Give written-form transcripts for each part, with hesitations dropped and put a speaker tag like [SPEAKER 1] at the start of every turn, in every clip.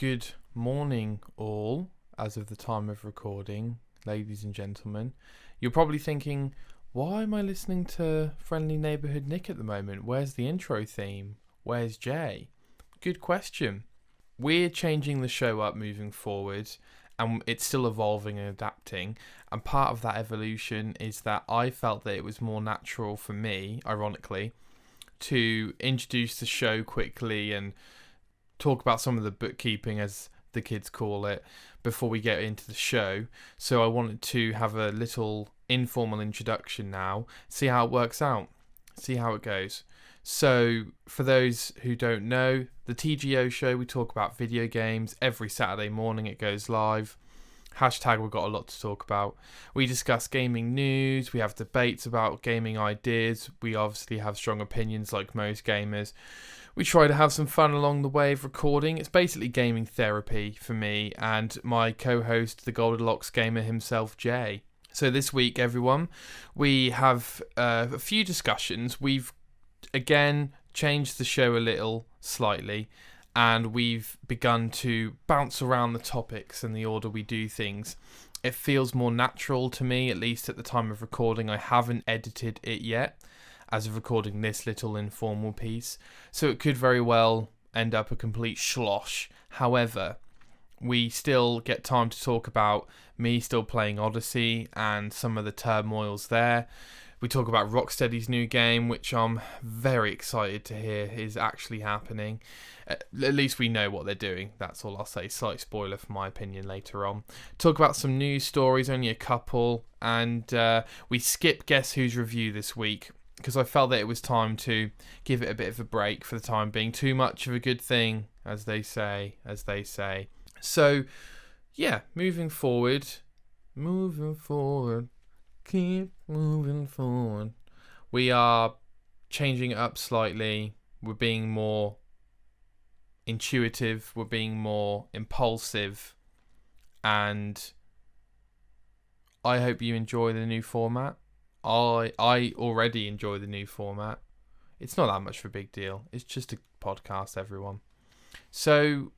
[SPEAKER 1] Good morning, all, as of the time of recording, ladies and gentlemen. You're probably thinking, why am I listening to Friendly Neighbourhood Nick at the moment? Where's the intro theme? Where's Jay? Good question. We're changing the show up moving forward, and it's still evolving and adapting. And part of that evolution is that I felt that it was more natural for me, ironically, to introduce the show quickly and talk about some of the bookkeeping, as the kids call it, before we get into the show. So I wanted to have a little informal introduction now, see how it works out, see how it goes. So for those who don't know, the TGO show, we talk about video games. Every Saturday morning it goes live. Hashtag we've got a lot to talk about. We discuss gaming news, we have debates about gaming ideas. We obviously have strong opinions like most gamers. We try to have some fun along the way of recording. It's basically gaming therapy for me and my co-host, the Goldilocks gamer himself, Jay. So this week, everyone, we have a few discussions. We've, again, changed the show a little, slightly, and we've begun to bounce around the topics and the order we do things. It feels more natural to me, at least at the time of recording. I haven't edited it yet, as of recording this little informal piece, so it could very well end up a complete schlosh. However, we still get time to talk about me still playing Odyssey and some of the turmoils there. We talk about Rocksteady's new game, which I'm very excited to hear is actually happening. At least we know what they're doing. That's all I'll say. Slight spoiler for my opinion later on. Talk about some news stories, only a couple. And we skip Guess Who's review this week, because I felt that it was time to give it a bit of a break for the time being. Too much of a good thing, as they say. So, yeah, moving forward. Keep moving forward. We are changing it up slightly. We're being more intuitive. We're being more impulsive. And I hope you enjoy the new format. I already enjoy the new format. It's not that much of a big deal. It's just a podcast, everyone. So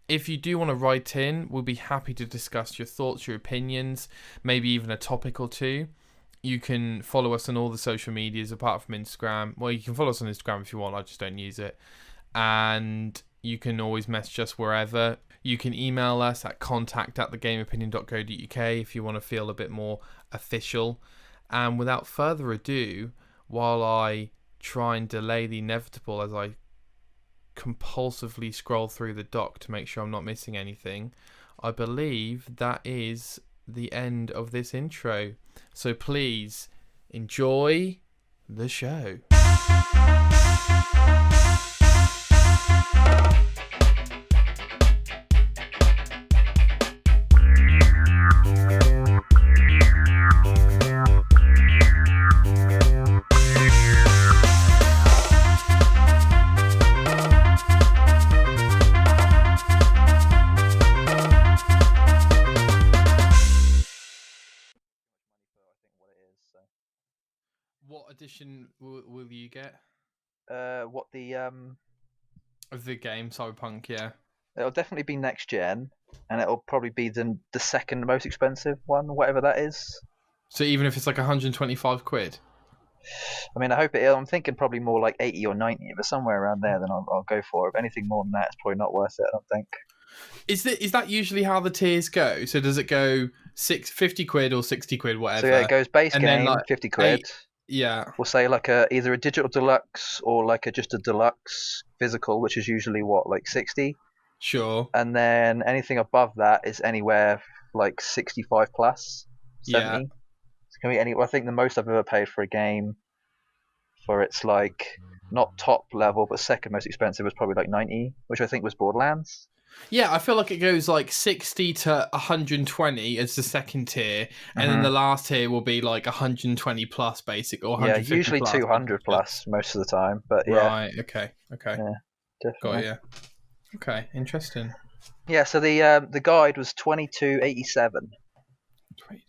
[SPEAKER 1] if you do want to write in, we'll be happy to discuss your thoughts, your opinions, maybe even a topic or two. You can follow us on all the social medias apart from Instagram. Well, you can follow us on Instagram if you want. I just don't use it. And you can always message us wherever. You can email us at contact@thegameopinion.co.uk if you want to feel a bit more official. And without further ado, while I try and delay the inevitable as I compulsively scroll through the doc to make sure I'm not missing anything, I believe that is the end of this intro. So please enjoy the show. What edition will you get?
[SPEAKER 2] Of
[SPEAKER 1] the game, cyberpunk, yeah.
[SPEAKER 2] It'll definitely be next gen, and it'll probably be the second most expensive one, whatever that is.
[SPEAKER 1] So even if it's like 125 quid?
[SPEAKER 2] I mean, I hope it. I'm thinking probably more like 80 or 90. If it's somewhere around there, then I'll go for it. If anything more than that, it's probably not worth it, I don't think.
[SPEAKER 1] Is that usually how the tiers go? So does it go 50 quid or 60 quid, whatever?
[SPEAKER 2] So yeah, it goes base
[SPEAKER 1] and
[SPEAKER 2] game,
[SPEAKER 1] then like
[SPEAKER 2] 50 quid.
[SPEAKER 1] Yeah.
[SPEAKER 2] We'll say like either a digital deluxe or like just a deluxe physical, which is usually like 60.
[SPEAKER 1] Sure.
[SPEAKER 2] And then anything above that is anywhere like 65 plus, 70.
[SPEAKER 1] Yeah.
[SPEAKER 2] It's gonna be I think the most I've ever paid for a game for its like not top level but second most expensive was probably like 90, which I think was Borderlands.
[SPEAKER 1] Yeah, I feel like it goes like 60 to 120 as the second tier, and then the last tier will be like 120 plus basic, or 150
[SPEAKER 2] yeah, usually
[SPEAKER 1] plus,
[SPEAKER 2] 200 plus most of the time. But yeah,
[SPEAKER 1] right, okay,
[SPEAKER 2] yeah, definitely.
[SPEAKER 1] Got you. Okay, interesting.
[SPEAKER 2] Yeah, so the guide was 22.87.
[SPEAKER 1] 22.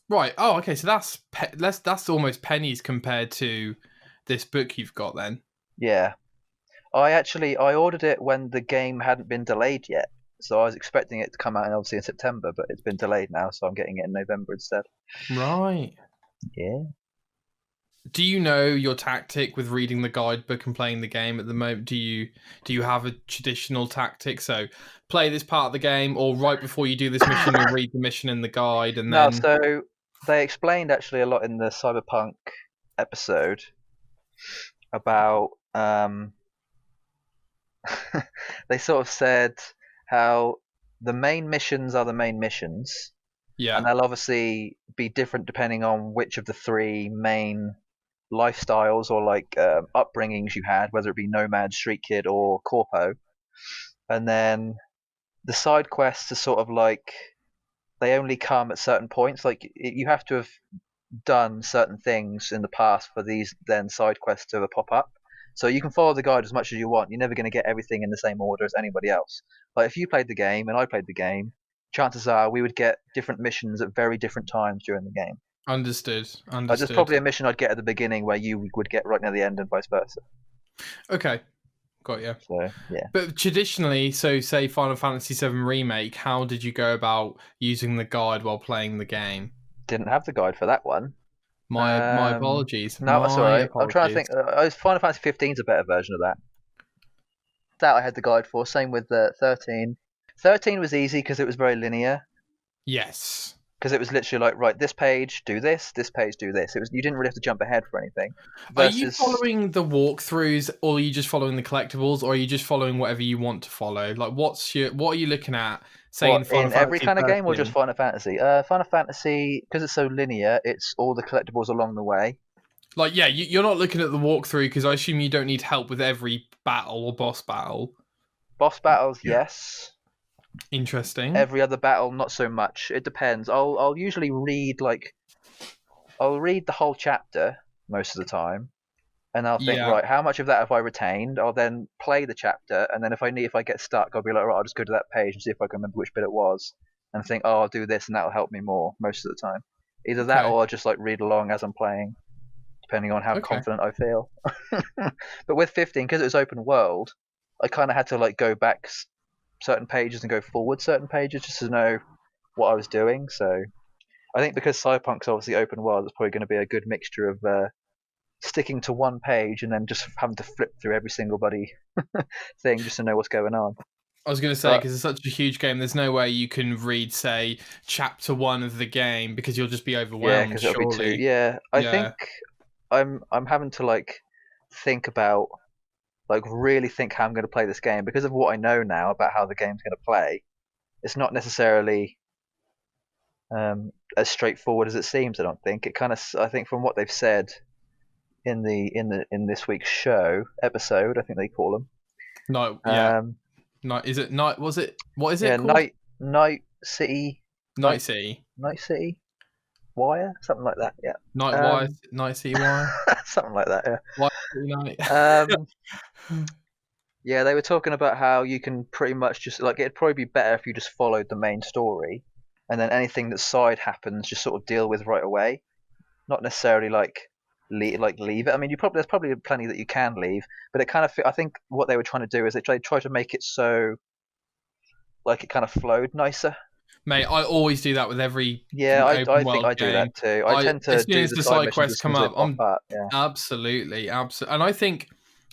[SPEAKER 1] Right. Oh, okay. So that's almost pennies compared to this book you've got then.
[SPEAKER 2] Yeah. I ordered it when the game hadn't been delayed yet. So I was expecting it to come out obviously in September, but it's been delayed now, so I'm getting it in November instead.
[SPEAKER 1] Right.
[SPEAKER 2] Yeah.
[SPEAKER 1] Do you know your tactic with reading the guidebook and playing the game at the moment? Do you have a traditional tactic? So play this part of the game, or right before you do this mission, you'll read the mission in the guide, and
[SPEAKER 2] No,
[SPEAKER 1] then
[SPEAKER 2] so they explained actually a lot in the cyberpunk episode about they sort of said how the main missions are the main missions, and they'll obviously be different depending on which of the three main lifestyles or like upbringings you had, whether it be nomad, street kid, or corpo. And then the side quests are sort of like they only come at certain points. Like you have to have done certain things in the past for these then side quests to pop up. So you can follow the guide as much as you want. You're never going to get everything in the same order as anybody else. Like if you played the game and I played the game, chances are we would get different missions at very different times during the game.
[SPEAKER 1] Understood.
[SPEAKER 2] There's probably a mission I'd get at the beginning where you would get right near the end and vice versa.
[SPEAKER 1] Okay. Got you.
[SPEAKER 2] So, yeah.
[SPEAKER 1] But traditionally, so say Final Fantasy VII Remake, how did you go about using the guide while playing the game?
[SPEAKER 2] Didn't have the guide for that one.
[SPEAKER 1] My apologies.
[SPEAKER 2] No, that's all right.
[SPEAKER 1] Apologies.
[SPEAKER 2] I'm trying to think. Final Fantasy 15 is a better version of that. That I had the guide for. Same with 13. 13 was easy because it was very linear.
[SPEAKER 1] Yes.
[SPEAKER 2] Because it was literally like, right, this page, do this page, do this. You didn't really have to jump ahead for anything.
[SPEAKER 1] Versus... Are you following the walkthroughs, or are you just following the collectibles, or are you just following whatever you want to follow? Like, what are you looking at? Saying
[SPEAKER 2] in every kind of game, or just Final Fantasy? Final Fantasy, because it's so linear, it's all the collectibles along the way.
[SPEAKER 1] Like, yeah, you're not looking at the walkthrough because I assume you don't need help with every battle or boss battle.
[SPEAKER 2] Boss battles, yes.
[SPEAKER 1] Interesting.
[SPEAKER 2] Every other battle, not so much. It depends. I'll usually read I'll read the whole chapter most of the time, and I'll think, right, how much of that have I retained? I'll then play the chapter, and then if I get stuck, I'll be like, right, I'll just go to that page and see if I can remember which bit it was, and think, oh, I'll do this, and that'll help me more most of the time. Either that, or I'll just like read along as I'm playing, depending on how confident I feel. But with 15, because it was open world, I kind of had to like go back certain pages and go forward certain pages just to know what I was doing. So I think because Cyberpunk's obviously open world, it's probably going to be a good mixture of sticking to one page and then just having to flip through every single bloody thing just to know what's going on.
[SPEAKER 1] I was going to say, because it's such a huge game, there's no way you can read, say, chapter 1 of the game because you'll just be overwhelmed.
[SPEAKER 2] Yeah, because it'll be too. Yeah, I think I'm having to like think about, like really think how I'm going to play this game because of what I know now about how the game's going to play. It's not necessarily as straightforward as it seems. I don't think it kind of. I think from what they've said in this week's episode, I think they call them.
[SPEAKER 1] No, yeah. Night is it night? Was it? What is it? Called?
[SPEAKER 2] Night City.
[SPEAKER 1] Night City.
[SPEAKER 2] Night City. Wire, something like that. Yeah.
[SPEAKER 1] Night City Wire.
[SPEAKER 2] Something like that. Yeah.
[SPEAKER 1] Wire City Night.
[SPEAKER 2] Yeah, they were talking about how you can pretty much just like it'd probably be better if you just followed the main story, and then anything that side happens, just sort of deal with right away. Not necessarily like leave it. I mean, there's probably plenty that you can leave, but it kind of I think what they were trying to do is they tried to make it so like it kind of flowed nicer.
[SPEAKER 1] Mate, I always do that with every
[SPEAKER 2] I think I do that too. I tend to
[SPEAKER 1] as soon
[SPEAKER 2] do
[SPEAKER 1] as
[SPEAKER 2] the
[SPEAKER 1] side quests come up,
[SPEAKER 2] yeah.
[SPEAKER 1] Absolutely, and I think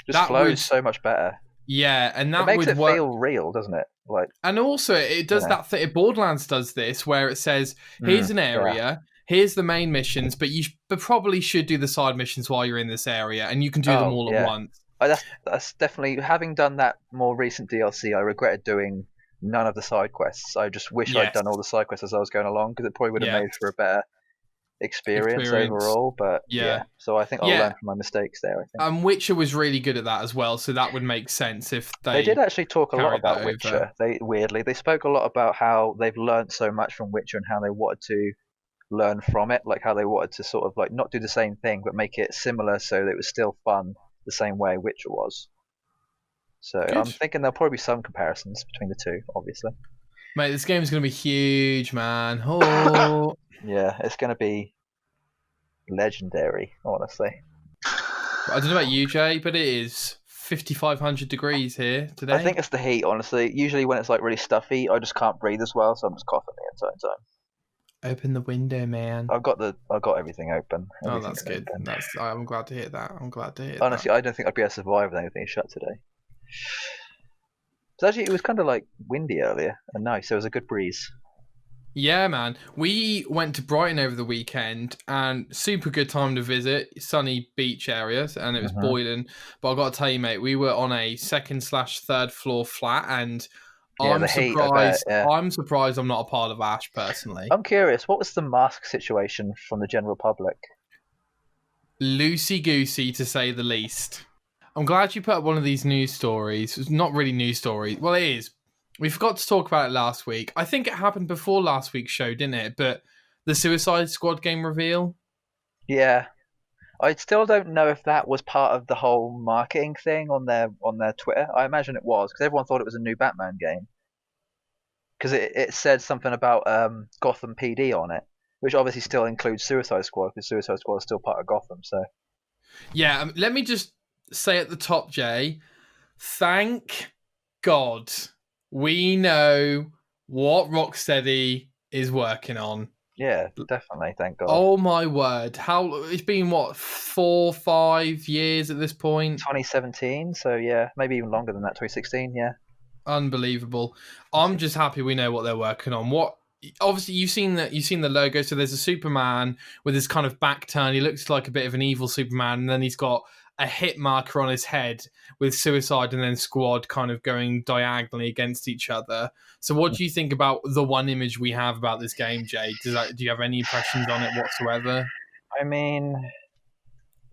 [SPEAKER 2] that flows so much better.
[SPEAKER 1] Yeah, and that
[SPEAKER 2] makes it feel real, doesn't it? Like,
[SPEAKER 1] and also it does that thing. Borderlands does this where it says, "Here's an area, here's the main missions, but you probably should do the side missions while you're in this area, and you can do them all at once."
[SPEAKER 2] That's definitely, having done that more recent DLC. I regretted doing none of the side quests. I just wish I'd done all the side quests as I was going along because it probably would have made for a better experience overall. But so I think I'll learn from my mistakes there. I think.
[SPEAKER 1] And Witcher was really good at that as well, so that would make sense if they
[SPEAKER 2] did actually talk a lot about Witcher. They spoke a lot about how they've learned so much from Witcher and how they wanted to learn from it, like how they wanted to sort of like not do the same thing but make it similar so that it was still fun the same way Witcher was. So I'm thinking there'll probably be some comparisons between the two, obviously.
[SPEAKER 1] Mate, this game's going to be huge, man. Oh.
[SPEAKER 2] Yeah, it's going to be legendary, honestly.
[SPEAKER 1] I don't know about you, Jay, but it is 5,500 degrees here today.
[SPEAKER 2] I think it's the heat, honestly. Usually when it's like really stuffy, I just can't breathe as well, so I'm just coughing the entire time.
[SPEAKER 1] Open the window, man.
[SPEAKER 2] I've got everything open.
[SPEAKER 1] Oh, that's good. I'm glad to hear that.
[SPEAKER 2] Honestly, I don't think I'd be able to survive with anything shut today. So actually, it was kind of like windy earlier and nice. There was a good breeze.
[SPEAKER 1] Yeah, man. We went to Brighton over the weekend and super good time to visit. Sunny beach areas and it was boiling. But I got to tell you, mate, we were on a 2nd/3rd floor flat and I'm surprised. I'm surprised I'm not a part of Ash personally.
[SPEAKER 2] I'm curious, what was the mask situation from the general public?
[SPEAKER 1] Loosey-goosey, to say the least. I'm glad you put up one of these news stories. It's not really news stories. Well, it is. We forgot to talk about it last week. I think it happened before last week's show, didn't it? But the Suicide Squad game reveal?
[SPEAKER 2] Yeah. I still don't know if that was part of the whole marketing thing on their Twitter. I imagine it was, because everyone thought it was a new Batman game. Because it said something about Gotham PD on it, which obviously still includes Suicide Squad, because Suicide Squad is still part of Gotham. So,
[SPEAKER 1] yeah, let me just say at the top, Jay, thank God we know what Rocksteady is working on.
[SPEAKER 2] Yeah, definitely. Thank God.
[SPEAKER 1] Oh my word! It's been 4-5 years at this point.
[SPEAKER 2] 2017. So yeah, maybe even longer than that. 2016. Yeah.
[SPEAKER 1] Unbelievable. I'm just happy we know what they're working on. Obviously you've seen the logo. So there's a Superman with his kind of back turn. He looks like a bit of an evil Superman, and then he's got a hit marker on his head with Suicide and then Squad kind of going diagonally against each other. So what do you think about the one image we have about this game, Jay? Do you have any impressions on it whatsoever?
[SPEAKER 2] I mean,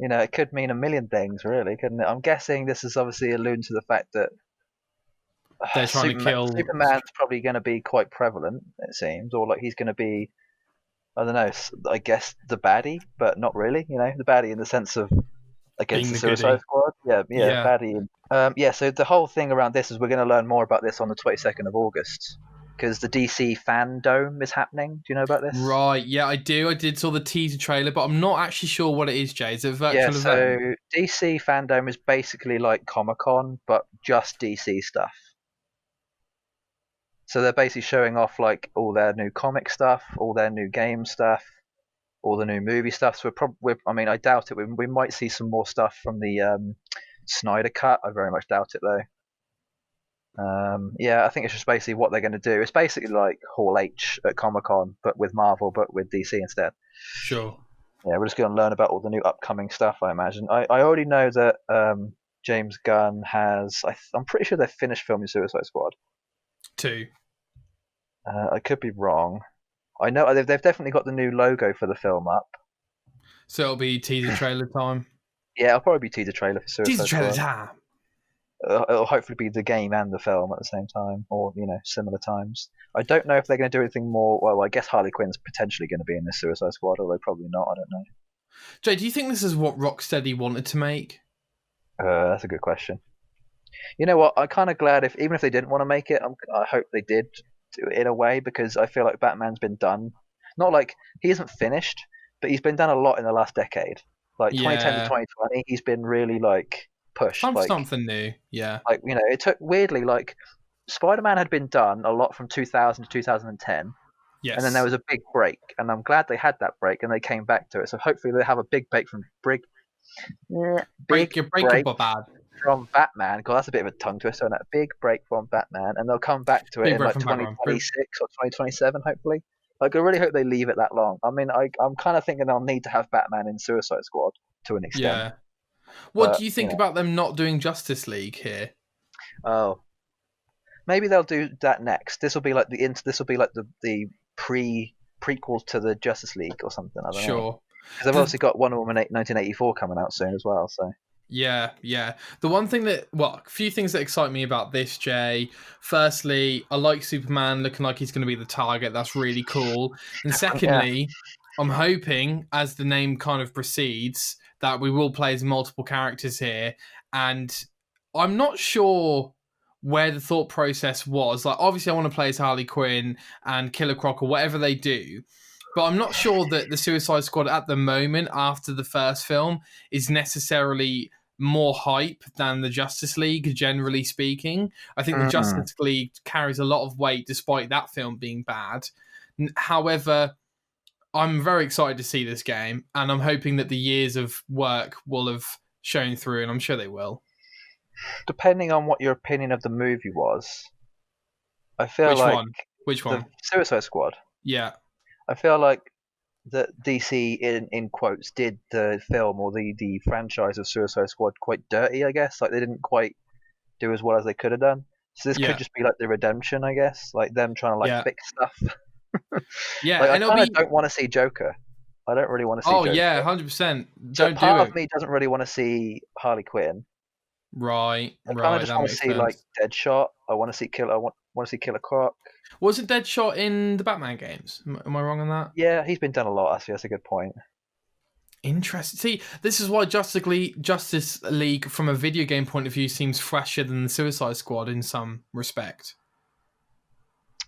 [SPEAKER 2] it could mean a million things, really, couldn't it? I'm guessing this is obviously alluding to the fact that
[SPEAKER 1] they're trying to kill...
[SPEAKER 2] Superman's probably going to be quite prevalent, it seems, or like he's going to be, I don't know, I guess the baddie, but not really, the baddie in the sense of against the Suicide Squad. Yeah, baddie. So the whole thing around this is we're going to learn more about this on the 22nd of August, because the DC Fandome is happening. Do you know about this?
[SPEAKER 1] Right, yeah, I do. I did saw the teaser trailer, but I'm not actually sure what it is, Jay. Is it a virtual event?
[SPEAKER 2] So DC Fandome is basically like Comic-Con, but just DC stuff. So they're basically showing off like all their new comic stuff, all their new game stuff, all the new movie stuff. So I doubt it. We might see some more stuff from the Snyder Cut. I very much doubt it though. I think it's just basically what they're going to do. It's basically like Hall H at Comic-Con, but with Marvel, but with DC instead.
[SPEAKER 1] Sure.
[SPEAKER 2] Yeah, we're just going to learn about all the new upcoming stuff, I imagine. I already know that James Gunn has... I'm pretty sure they've finished filming Suicide Squad.
[SPEAKER 1] 2.
[SPEAKER 2] I could be wrong. I know they've definitely got the new logo for the film up.
[SPEAKER 1] So it'll be teaser trailer time?
[SPEAKER 2] Yeah, it'll probably be teaser trailer for Suicide Squad.
[SPEAKER 1] Teaser trailer time!
[SPEAKER 2] It'll hopefully be the game and the film at the same time, or, similar times. I don't know if they're going to do anything more... Well, I guess Harley Quinn's potentially going to be in this Suicide Squad, although probably not, I don't know.
[SPEAKER 1] Jay, do you think this is what Rocksteady wanted to make?
[SPEAKER 2] That's a good question. You know what? I'm kind of glad even if they didn't want to make it, I hope they did do it in a way, because I feel like Batman's been done. Not like he isn't finished, but he's been done a lot in the last decade. Like 2010 to 2020, he's been really like pushed.
[SPEAKER 1] Something new, yeah.
[SPEAKER 2] Like, it took weirdly, like Spider-Man had been done a lot from 2000 to 2010.
[SPEAKER 1] Yes.
[SPEAKER 2] And then there was a big break, and I'm glad they had that break and they came back to it. So hopefully they have a big break from from Batman. God, that's a bit of a tongue twister. A big break from Batman, and they'll come back to it in like 2026 or 2027, hopefully. Like, I really hope they leave it that long. I mean, I'm kind of thinking they'll need to have Batman in Suicide Squad to an extent.
[SPEAKER 1] Yeah. What do you think about them not doing Justice League here?
[SPEAKER 2] Oh, maybe they'll do that next. This will be like the prequel to the Justice League or something. I don't know.
[SPEAKER 1] Sure.
[SPEAKER 2] Because they've obviously got Wonder Woman 1984 coming out soon as well. So.
[SPEAKER 1] Yeah. The one thing a few things that excite me about this, Jay. Firstly, I like Superman looking like he's going to be the target. That's really cool. And secondly, I'm hoping, as the name kind of proceeds, that we will play as multiple characters here. And I'm not sure where the thought process was. Like, obviously, I want to play as Harley Quinn and Killer Croc or whatever they do. But I'm not sure that the Suicide Squad at the moment, after the first film, is necessarily more hype than the Justice League, generally speaking. I think the Justice League carries a lot of weight despite that film being bad. However, I'm very excited to see this game, and I'm hoping that the years of work will have shown through, and I'm sure they will.
[SPEAKER 2] Depending on what your opinion of the movie was, I feel
[SPEAKER 1] Which one?
[SPEAKER 2] The Suicide Squad.
[SPEAKER 1] Yeah.
[SPEAKER 2] I feel like that DC, in quotes, did the film or the franchise of Suicide Squad quite dirty, I guess. Like, they didn't quite do as well as they could have done. So this could just be like the redemption, I guess. Like them trying to fix stuff.
[SPEAKER 1] Yeah,
[SPEAKER 2] like,
[SPEAKER 1] and
[SPEAKER 2] I kind of don't want to see Joker. I don't really want to see Joker.
[SPEAKER 1] Oh, yeah, 100%.
[SPEAKER 2] So part of me doesn't really want to see Harley Quinn.
[SPEAKER 1] Right.
[SPEAKER 2] I kind of just want to see like Deadshot. I want to see Killer. I want to see Killer Croc.
[SPEAKER 1] Wasn't Deadshot in the Batman games? Am I wrong on that?
[SPEAKER 2] Yeah, he's been done a lot. Actually, that's a good point.
[SPEAKER 1] Interesting. See, this is why Justice League, from a video game point of view, seems fresher than the Suicide Squad in some respect.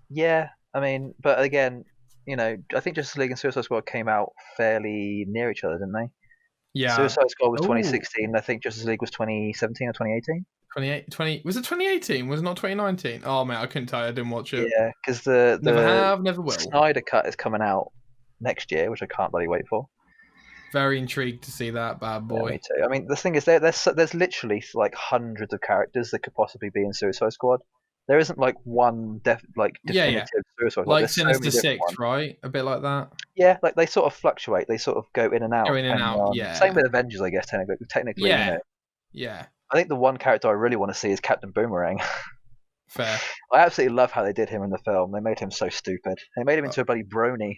[SPEAKER 2] Yeah, I mean, but again, I think Justice League and Suicide Squad came out fairly near each other, didn't they?
[SPEAKER 1] Yeah.
[SPEAKER 2] Suicide Squad was 2016. I think Justice League was 2017 or 2018.
[SPEAKER 1] Was it 2018? Was it not 2019? Oh man, I couldn't tell you. I didn't watch it.
[SPEAKER 2] Yeah, because
[SPEAKER 1] never will.
[SPEAKER 2] Snyder Cut is coming out next year, which I can't bloody wait for.
[SPEAKER 1] Very intrigued to see that bad boy.
[SPEAKER 2] Yeah, me too. I mean, the thing is, there's literally like hundreds of characters that could possibly be in Suicide Squad. There isn't like one definitive Suicide Squad.
[SPEAKER 1] Like Sinister Six, right? A bit like that.
[SPEAKER 2] Yeah, like they sort of fluctuate. They sort of go in and out.
[SPEAKER 1] Yeah.
[SPEAKER 2] Same with Avengers, I guess. Technically,
[SPEAKER 1] yeah. Yeah.
[SPEAKER 2] I think the one character I really want to see is Captain Boomerang.
[SPEAKER 1] Fair.
[SPEAKER 2] I absolutely love how they did him in the film. They made him so stupid. They made him into a bloody brony.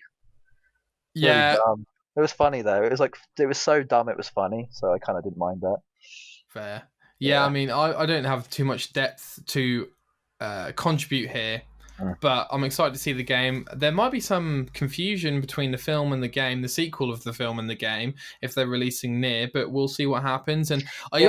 [SPEAKER 1] Yeah.
[SPEAKER 2] Really, it was funny though. It was so dumb. It was funny. So I kind of didn't mind that.
[SPEAKER 1] Fair. Yeah. I mean, I don't have too much depth to contribute here, but I'm excited to see the game. There might be some confusion between the film and the game, the sequel of the film and the game, if they're releasing near. But we'll see what happens. And I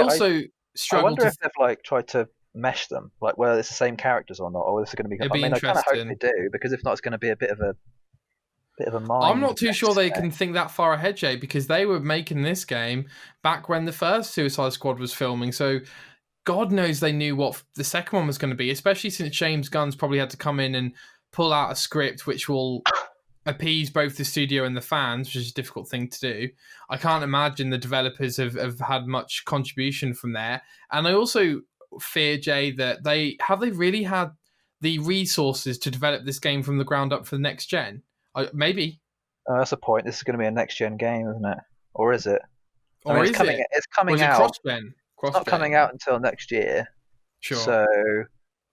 [SPEAKER 2] wonder if they've like tried to mesh them, like whether it's the same characters or not, or this is going to be. I kind of hope they do, because if not, it's going to be a bit of a mind.
[SPEAKER 1] I'm not too sure they can think that far ahead, Jay, because they were making this game back when the first Suicide Squad was filming. So God knows they knew what the second one was going to be, especially since James Gunn's probably had to come in and pull out a script which will appease both the studio and the fans, which is a difficult thing to do. I can't imagine the developers have had much contribution from there. And I also fear, Jay, that they really had the resources to develop this game from the ground up for the next gen. Maybe.
[SPEAKER 2] That's the point. This is going to be a next gen game, isn't it? Or is it?
[SPEAKER 1] Or
[SPEAKER 2] it's coming out.
[SPEAKER 1] Cross-gen?
[SPEAKER 2] It's not coming out until next year.
[SPEAKER 1] Sure.
[SPEAKER 2] So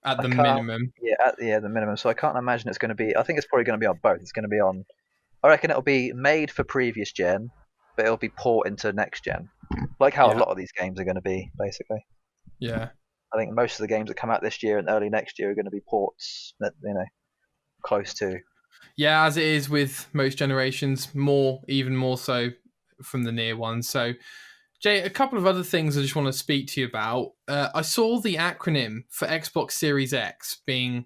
[SPEAKER 1] at the minimum.
[SPEAKER 2] Yeah, the minimum. So I can't imagine it's going to be. I think it's probably going to be on both. It's going to be on. I reckon it'll be made for previous gen, but it'll be port into next gen, like how a lot of these games are going to be, basically.
[SPEAKER 1] Yeah.
[SPEAKER 2] I think most of the games that come out this year and early next year are going to be ports that close to.
[SPEAKER 1] Yeah, as it is with most generations, even more so from the near ones. So, Jay, a couple of other things I just want to speak to you about. I saw the acronym for Xbox Series X being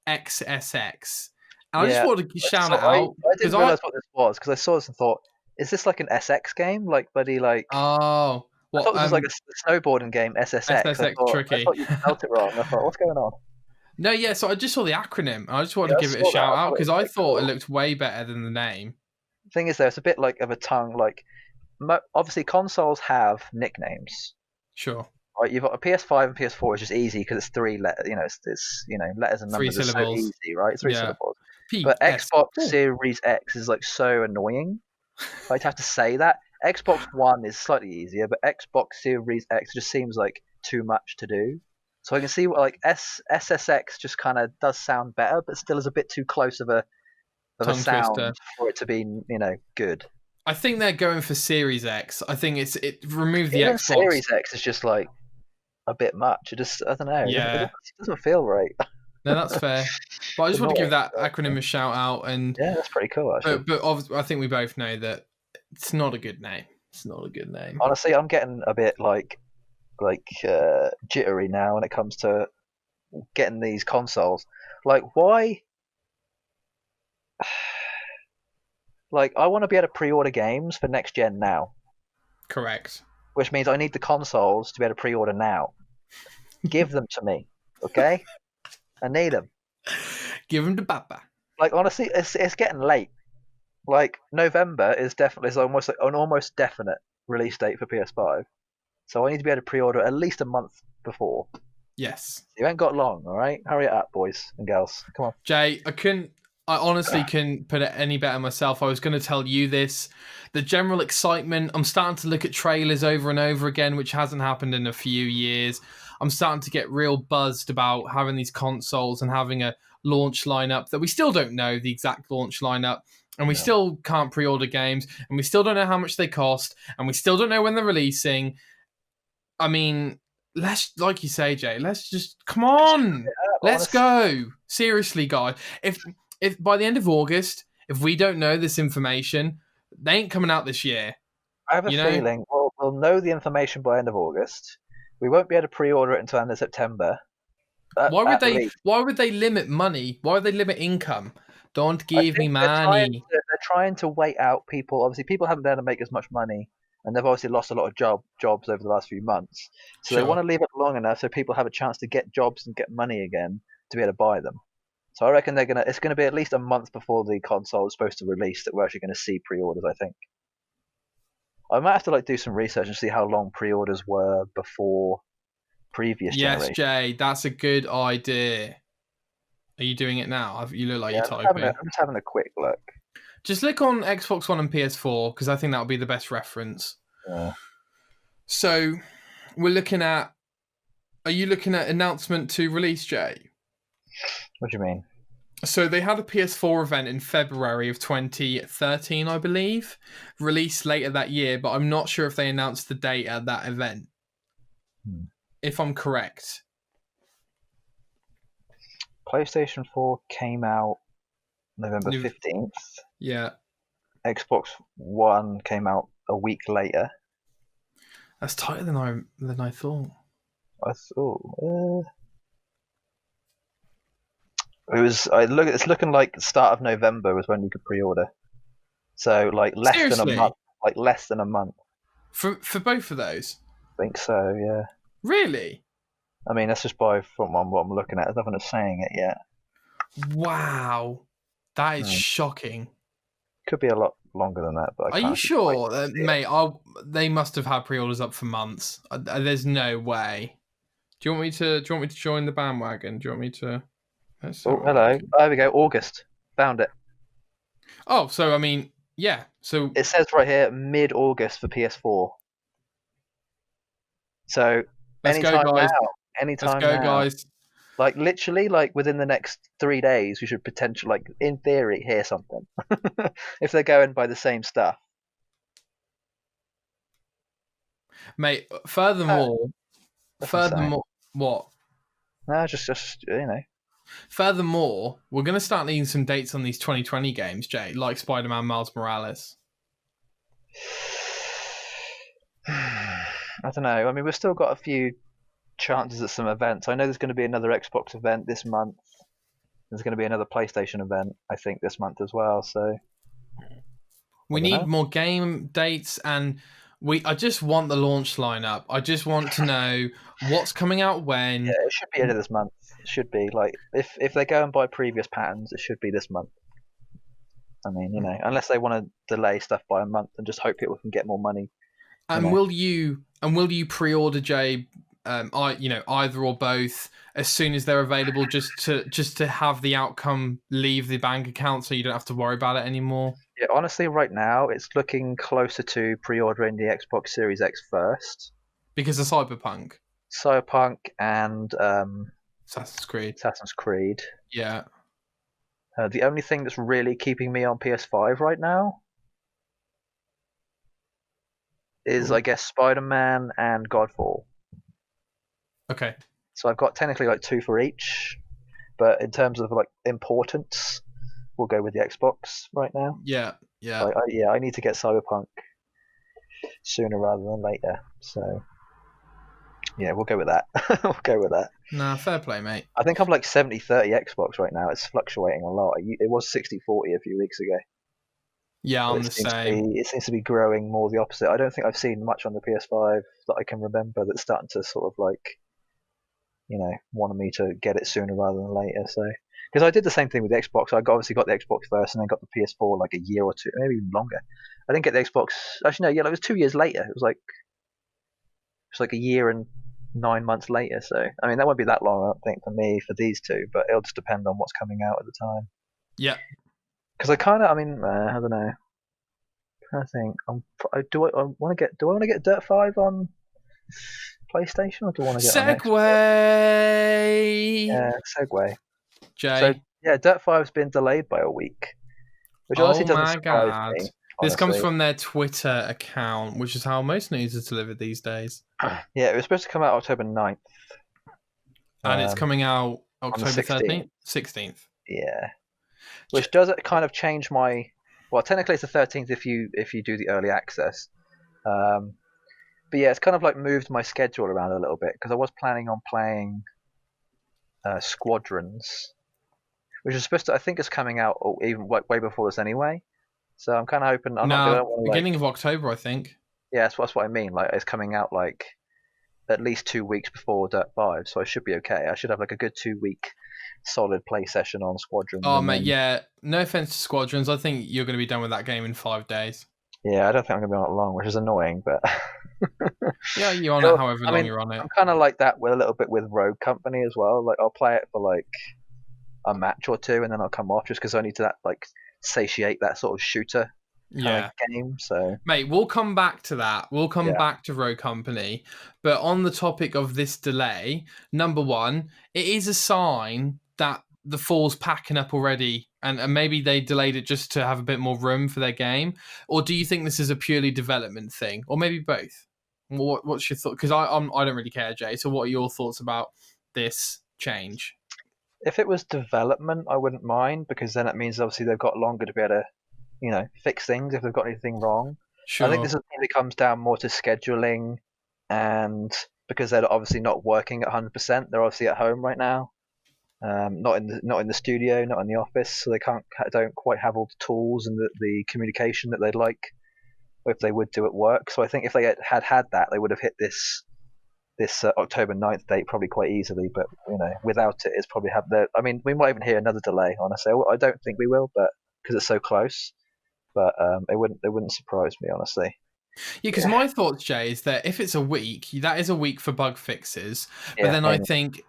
[SPEAKER 1] XSX. And I just wanted to shout it out.
[SPEAKER 2] I didn't realise what this was, because I saw this and thought, is this like an SX game? Like, buddy, like...
[SPEAKER 1] Oh.
[SPEAKER 2] I thought this was like a snowboarding game, SSX.
[SPEAKER 1] Tricky.
[SPEAKER 2] I thought you spelled it wrong. I thought, what's going on?
[SPEAKER 1] No, yeah, so I just saw the acronym. I just wanted to give it a shout out, because I thought it looked way better than the name.
[SPEAKER 2] The thing is, though, it's a bit like of a tongue. Like, obviously, consoles have nicknames.
[SPEAKER 1] Sure.
[SPEAKER 2] Right, you've got a PS5 and PS4 is just easy because it's 3 letters. It's letters and numbers
[SPEAKER 1] 3 syllables.
[SPEAKER 2] Are so easy, right? 3 syllables. But Xbox Series X is like so annoying. Like, to have to say that. Xbox One is slightly easier, but Xbox Series X just seems like too much to do. So I can see what like SSX just kind of does sound better, but still is a bit too close of a sound for it to be good.
[SPEAKER 1] I think they're going for Series X. I think it removed the Xbox.
[SPEAKER 2] Series X is just like a bit much. I don't know.
[SPEAKER 1] Yeah.
[SPEAKER 2] It doesn't feel right.
[SPEAKER 1] No, that's fair. But I just want to give that acronym a shout out. And
[SPEAKER 2] yeah, that's pretty cool, actually.
[SPEAKER 1] But I think we both know that it's not a good name. It's not a good name.
[SPEAKER 2] Honestly, I'm getting a bit like jittery now when it comes to getting these consoles. Like, why? Like, I want to be able to pre-order games for next gen now.
[SPEAKER 1] Correct.
[SPEAKER 2] which means I need the consoles to be able to pre-order now. Give them to me, okay? I need them.
[SPEAKER 1] Give them to Papa.
[SPEAKER 2] Like honestly, it's getting late. Like November is almost like an almost definite release date for PS5. So I need to be able to pre-order at least a month before.
[SPEAKER 1] Yes.
[SPEAKER 2] You ain't got long, all right? Hurry it up, boys and girls. Come on.
[SPEAKER 1] Jay, I honestly couldn't put it any better myself. I was going to tell you this. The general excitement, I'm starting to look at trailers over and over again, which hasn't happened in a few years. I'm starting to get real buzzed about having these consoles and having a launch lineup that we still don't know the exact launch lineup. And we still can't pre-order games. And we still don't know how much they cost. And we still don't know when they're releasing. I mean, let's, like you say, Jay, let's just, come on. Let's go. Seriously, guys. If by the end of August, if we don't know this information, they ain't coming out this year.
[SPEAKER 2] I have a feeling we'll know the information by end of August. We won't be able to pre-order it until end of September.
[SPEAKER 1] Why would they limit money? Why would they limit income? Don't give me money.
[SPEAKER 2] They're trying to wait out people. Obviously, people haven't been able to make as much money, and they've obviously lost a lot of jobs over the last few months. So They want to leave it long enough so people have a chance to get jobs and get money again to be able to buy them. So I reckon it's going to be at least a month before the console is supposed to release that we're actually going to see pre-orders, I think. I might have to do some research and see how long pre-orders were before previous generation.
[SPEAKER 1] Yes, Jay, that's a good idea. Are you doing it now? You look like you're typing.
[SPEAKER 2] I'm just having a quick look.
[SPEAKER 1] Just look on Xbox One and PS4 because I think that'll be the best reference.
[SPEAKER 2] Yeah.
[SPEAKER 1] So we're looking at. Are you looking at announcement to release, Jay?
[SPEAKER 2] What do you mean?
[SPEAKER 1] So they had a PS4 event in February of 2013, I believe, released later that year, but I'm not sure if they announced the date at that event. If I'm correct.
[SPEAKER 2] PlayStation 4 came out November 15th.
[SPEAKER 1] Yeah.
[SPEAKER 2] Xbox One came out a week later.
[SPEAKER 1] That's tighter than I thought.
[SPEAKER 2] It's looking like the start of November was when you could pre-order. So less than a month. Like less than a month.
[SPEAKER 1] For both of those?
[SPEAKER 2] I think so, yeah.
[SPEAKER 1] Really?
[SPEAKER 2] I mean, that's just from what I'm looking at. There's nothing saying it yet.
[SPEAKER 1] Wow. That is shocking.
[SPEAKER 2] Could be a lot longer than that, but
[SPEAKER 1] are you sure, mate? They must have had pre-orders up for months. There's no way. Do you want me to join the bandwagon? Do you want me to?
[SPEAKER 2] Hello. There we go. August. Found it.
[SPEAKER 1] Oh, so I mean, yeah. So
[SPEAKER 2] it says right here mid-August for PS4. So anytime now. Anytime now.
[SPEAKER 1] Let's go, guys.
[SPEAKER 2] Literally, within the next 3 days, we should potentially, in theory, hear something. If they're going by the same stuff.
[SPEAKER 1] Mate, furthermore, what?
[SPEAKER 2] No, just
[SPEAKER 1] Furthermore, we're going to start needing some dates on these 2020 games, Jay, like Spider-Man Miles Morales.
[SPEAKER 2] I don't know. I mean, we've still got a few chances at some events. I know there's going to be another Xbox event this month. There's going to be another PlayStation event, I think, this month as well. So
[SPEAKER 1] we need more game dates, and I just want the launch lineup. I just want to know what's coming out when.
[SPEAKER 2] Yeah, it should be end of this month. It should be if they're going by previous patterns, it should be this month. I mean, unless they want to delay stuff by a month and just hope people can get more money.
[SPEAKER 1] And will you pre-order, Jay? Either or both as soon as they're available, just to have the outcome leave the bank account, so you don't have to worry about it anymore.
[SPEAKER 2] Yeah, honestly, right now it's looking closer to pre-ordering the Xbox Series X first
[SPEAKER 1] because of Cyberpunk
[SPEAKER 2] and Assassin's Creed.
[SPEAKER 1] Yeah.
[SPEAKER 2] The only thing that's really keeping me on PS5 right now is, I guess, Spider-Man and Godfall.
[SPEAKER 1] Okay.
[SPEAKER 2] So I've got technically 2 for each, but in terms of importance, we'll go with the Xbox right now.
[SPEAKER 1] Yeah.
[SPEAKER 2] I need to get Cyberpunk sooner rather than later. So yeah, we'll go with that. We'll go with that.
[SPEAKER 1] Nah, fair play, mate.
[SPEAKER 2] I think I'm 70-30 Xbox right now. It's fluctuating a lot. It was 60-40 a few weeks ago.
[SPEAKER 1] Yeah,
[SPEAKER 2] But
[SPEAKER 1] I'm the same.
[SPEAKER 2] it seems to be growing more the opposite. I don't think I've seen much on the PS5 that I can remember that's starting to sort of like, wanted me to get it sooner rather than later. So, because I did the same thing with the Xbox. Obviously got the Xbox first, and then got the PS4 like a year or two, maybe even longer. I didn't get the Xbox. Actually, no, yeah, it was 2 years later. It was like a year and 9 months later. So, I mean, that won't be that long, I don't think, for me for these two, but it'll just depend on what's coming out at the time.
[SPEAKER 1] Yeah.
[SPEAKER 2] Because I mean, I don't know. I think do I want to get Dirt 5 on PlayStation, or do I want to get it on Xbox?
[SPEAKER 1] Segway.
[SPEAKER 2] Yeah, segue. So
[SPEAKER 1] Jay.
[SPEAKER 2] yeah, Dirt 5's been delayed by a week, which honestly
[SPEAKER 1] Oh
[SPEAKER 2] doesn't
[SPEAKER 1] my
[SPEAKER 2] surprise
[SPEAKER 1] god.
[SPEAKER 2] me.
[SPEAKER 1] This comes
[SPEAKER 2] Honestly,
[SPEAKER 1] from their Twitter account, which is how most news is delivered these days.
[SPEAKER 2] yeah, it was supposed to come out October 9th,
[SPEAKER 1] And it's coming out
[SPEAKER 2] on the
[SPEAKER 1] October
[SPEAKER 2] 16th.
[SPEAKER 1] 13th? 16th.
[SPEAKER 2] Yeah, which does kind of change my. Well, technically it's the 13th if you do the early access. Um, but yeah, it's kind of like moved my schedule around a little bit because I was planning on playing Squadrons, which is supposed to. I think it's coming out even way before this anyway. So I'm kind of hoping. I
[SPEAKER 1] No,
[SPEAKER 2] don't want to like.
[SPEAKER 1] beginning of October, I think.
[SPEAKER 2] Yeah, that's what I mean. Like it's coming out like at least 2 weeks before Dirt 5, so I should be okay. I should have like a good 2 week solid play session on Squadrons,
[SPEAKER 1] Oh,
[SPEAKER 2] and
[SPEAKER 1] mate,
[SPEAKER 2] then
[SPEAKER 1] yeah. No offense to Squadrons. I think you're going to be done with that game in 5 days.
[SPEAKER 2] yeah, I don't think I'm gonna be on it long, which is annoying, but
[SPEAKER 1] Yeah, you're on it however
[SPEAKER 2] I
[SPEAKER 1] long
[SPEAKER 2] mean,
[SPEAKER 1] you're on it.
[SPEAKER 2] I'm kind of like that with a little bit with Rogue Company as well. Like I'll play it for like a match or two, and then I'll come off just because I need to like satiate that sort of shooter kind
[SPEAKER 1] Yeah.
[SPEAKER 2] of game. So
[SPEAKER 1] Mate, we'll come back to that. We'll come
[SPEAKER 2] yeah,
[SPEAKER 1] back to Road Company. But on the topic of this delay, number one, it is a sign that the fall's packing up already, and maybe they delayed it just to have a bit more room for their game. Or do you think this is a purely development thing, or maybe both? What's your thought? Because I don't really care, Jay. So what are your thoughts about this change?
[SPEAKER 2] if it was development, I wouldn't mind because then it means obviously they've got longer to be able to fix things if they've got anything wrong. I think this
[SPEAKER 1] Sure.
[SPEAKER 2] probably comes down more to scheduling, and because they're obviously not working at 100%, they're obviously at home right now, not in the studio, not in the office, so they don't quite have all the tools and the communication that they'd like if they would do at work. So I think if they had that, they would have hit this October 9th date probably quite easily. But without it, it's probably have the. I mean, we might even hear another delay. Honestly, I don't think we will, but because it's so close. But it wouldn't surprise me, honestly.
[SPEAKER 1] Yeah, because
[SPEAKER 2] Yeah,
[SPEAKER 1] my thoughts, Jay, is that if it's a week, that is a week for bug fixes. But
[SPEAKER 2] yeah,
[SPEAKER 1] then I think,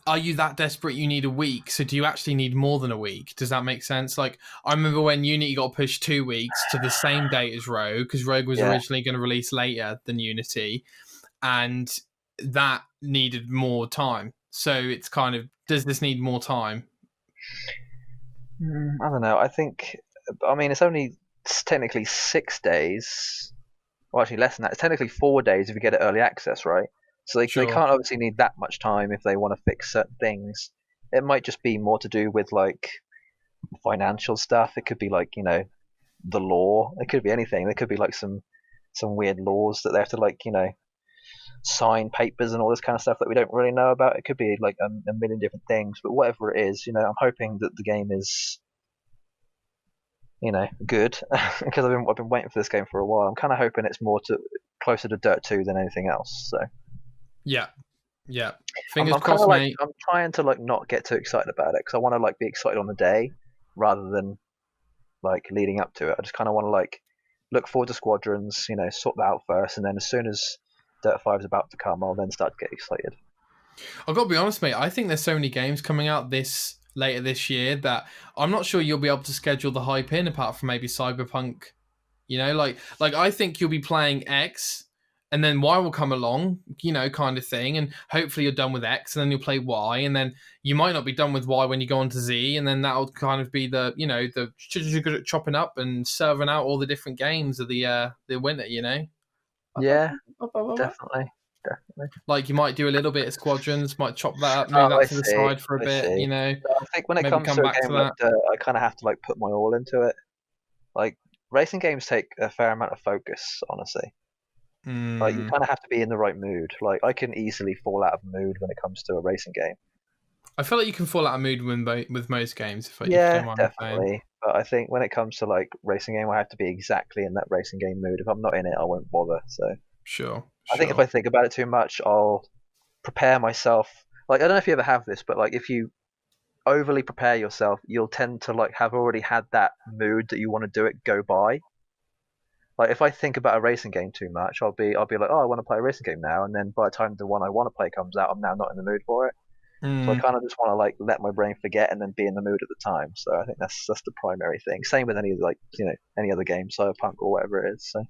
[SPEAKER 1] are you that desperate you need a week? So do you actually need more than a week? Does that make sense? Like, I remember when Unity got pushed 2 weeks to the same date as Rogue, because Rogue was
[SPEAKER 2] yeah.
[SPEAKER 1] originally going to release later than Unity, and that needed more time. So it's kind of, does this need more time?
[SPEAKER 2] I don't know. I mean, it's technically 6 days. Well, actually, less than that. It's technically 4 days if you get it early access, right? So they
[SPEAKER 1] Sure.
[SPEAKER 2] can't obviously need that much time if they want to fix certain things. It might just be more to do with like financial stuff. It could be like the law. It could be anything. There could be like some weird laws that they have to like sign papers and all this kind of stuff that we don't really know about. It could be like a million different things. But whatever it is, I'm hoping that the game is good because I've been waiting for this game for a while. I'm kind of hoping it's more closer to Dirt 2 than anything else. So
[SPEAKER 1] Yeah. Yeah.
[SPEAKER 2] I'm,
[SPEAKER 1] Fingers
[SPEAKER 2] I'm kind of
[SPEAKER 1] crossed,
[SPEAKER 2] like
[SPEAKER 1] mate.
[SPEAKER 2] I'm trying to like not get too excited about it because I want to like be excited on the day rather than like leading up to it. I just kind of want to like look forward to Squadrons, sort that out first, and then as soon as Dirt 5 is about to come, I'll then start to get excited.
[SPEAKER 1] I've got to be honest, mate. I think there's so many games coming out later this year that I'm not sure you'll be able to schedule the hype in, apart from maybe Cyberpunk. Like I think you'll be playing X, and then Y will come along, kind of thing, and hopefully you're done with X, and then you'll play Y, and then you might not be done with Y when you go on to Z, and then that'll kind of be the chopping up and serving out all the different games of the winter.
[SPEAKER 2] Yeah, definitely, definitely.
[SPEAKER 1] Like you might do a little bit of Squadrons, might chop that up, move
[SPEAKER 2] Oh,
[SPEAKER 1] that
[SPEAKER 2] I
[SPEAKER 1] to the
[SPEAKER 2] see.
[SPEAKER 1] side for a
[SPEAKER 2] I
[SPEAKER 1] bit,
[SPEAKER 2] see. So I think when it
[SPEAKER 1] maybe
[SPEAKER 2] comes
[SPEAKER 1] come
[SPEAKER 2] to a
[SPEAKER 1] back to
[SPEAKER 2] game like
[SPEAKER 1] that.
[SPEAKER 2] Dirt, I kind of have to like put my all into it. Like racing games take a fair amount of focus, honestly. Like you
[SPEAKER 1] Mm,
[SPEAKER 2] kind of have to be in the right mood. Like I can easily fall out of mood when it comes to a racing game.
[SPEAKER 1] I feel like you can fall out of mood with most games if you don't
[SPEAKER 2] Yeah,
[SPEAKER 1] mind me saying.
[SPEAKER 2] definitely. But I think when it comes to like racing game, I have to be exactly in that racing game mood. If I'm not in it, I won't bother. So
[SPEAKER 1] Sure,
[SPEAKER 2] I think if
[SPEAKER 1] sure.
[SPEAKER 2] I think about it too much, I'll prepare myself. Like I don't know if you ever have this, but like if you overly prepare yourself, you'll tend to like have already had that mood that you want to do it go by. Like if I think about a racing game too much, I'll be like, oh, I want to play a racing game now, and then by the time the one I want to play comes out, I'm now not in the mood for it. So I
[SPEAKER 1] Mm,
[SPEAKER 2] kind of just want to like let my brain forget and then be in the mood at the time. So I think that's the primary thing. Same with any like any other game, cyberpunk or whatever it is. So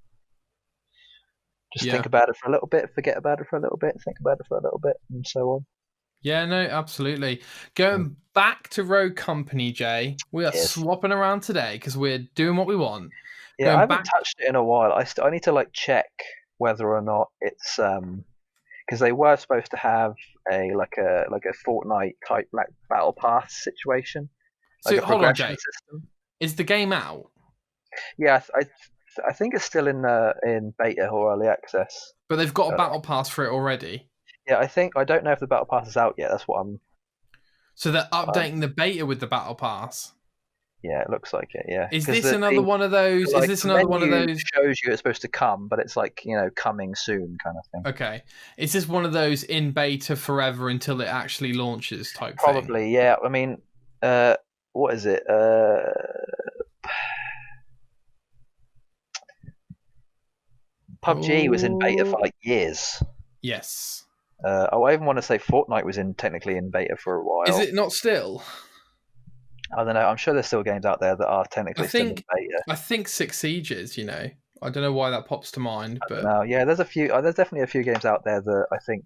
[SPEAKER 2] just think
[SPEAKER 1] yeah.
[SPEAKER 2] about it for a little bit, forget about it for a little bit, think about it for a little bit, and so on.
[SPEAKER 1] Yeah, no, absolutely.
[SPEAKER 2] Mm.
[SPEAKER 1] Going back to Rogue Company, Jay, we are
[SPEAKER 2] Yes.
[SPEAKER 1] swapping around today because we're doing what we want.
[SPEAKER 2] Yeah, I
[SPEAKER 1] Going
[SPEAKER 2] haven't
[SPEAKER 1] back,
[SPEAKER 2] touched it in a while. I need to like check whether or not it's because they were supposed to have a Fortnite type like battle pass situation, like
[SPEAKER 1] so
[SPEAKER 2] a
[SPEAKER 1] hold on,
[SPEAKER 2] progression
[SPEAKER 1] Jay.
[SPEAKER 2] system.
[SPEAKER 1] Is the game out?
[SPEAKER 2] Yeah, I think it's still in beta or early access.
[SPEAKER 1] But they've got a
[SPEAKER 2] Uh,
[SPEAKER 1] battle pass for it already.
[SPEAKER 2] yeah, I don't know if the battle pass is out yet. That's what
[SPEAKER 1] So they're
[SPEAKER 2] I'm
[SPEAKER 1] updating the beta with the battle pass.
[SPEAKER 2] yeah, it looks like it. Yeah,
[SPEAKER 1] Is
[SPEAKER 2] because
[SPEAKER 1] this another one of those? Is
[SPEAKER 2] like
[SPEAKER 1] this
[SPEAKER 2] the
[SPEAKER 1] another one of
[SPEAKER 2] menu
[SPEAKER 1] those?
[SPEAKER 2] shows you it's supposed to come, but it's like coming soon kind of thing.
[SPEAKER 1] Okay. Is this one of those in beta forever until it actually launches type thing?
[SPEAKER 2] Probably, yeah. I mean, what is it? PUBG was in beta for
[SPEAKER 1] Oh,
[SPEAKER 2] like years.
[SPEAKER 1] yes.
[SPEAKER 2] I even want to say Fortnite was in technically in beta for a
[SPEAKER 1] Is
[SPEAKER 2] while.
[SPEAKER 1] it not still?
[SPEAKER 2] I don't know. I'm sure there's still games out there that are
[SPEAKER 1] I
[SPEAKER 2] technically still in
[SPEAKER 1] think
[SPEAKER 2] beta.
[SPEAKER 1] I think Six Sieges, I don't know why that pops to mind,
[SPEAKER 2] I don't
[SPEAKER 1] but
[SPEAKER 2] know. Yeah, there's a few. There's definitely a few games out there that I think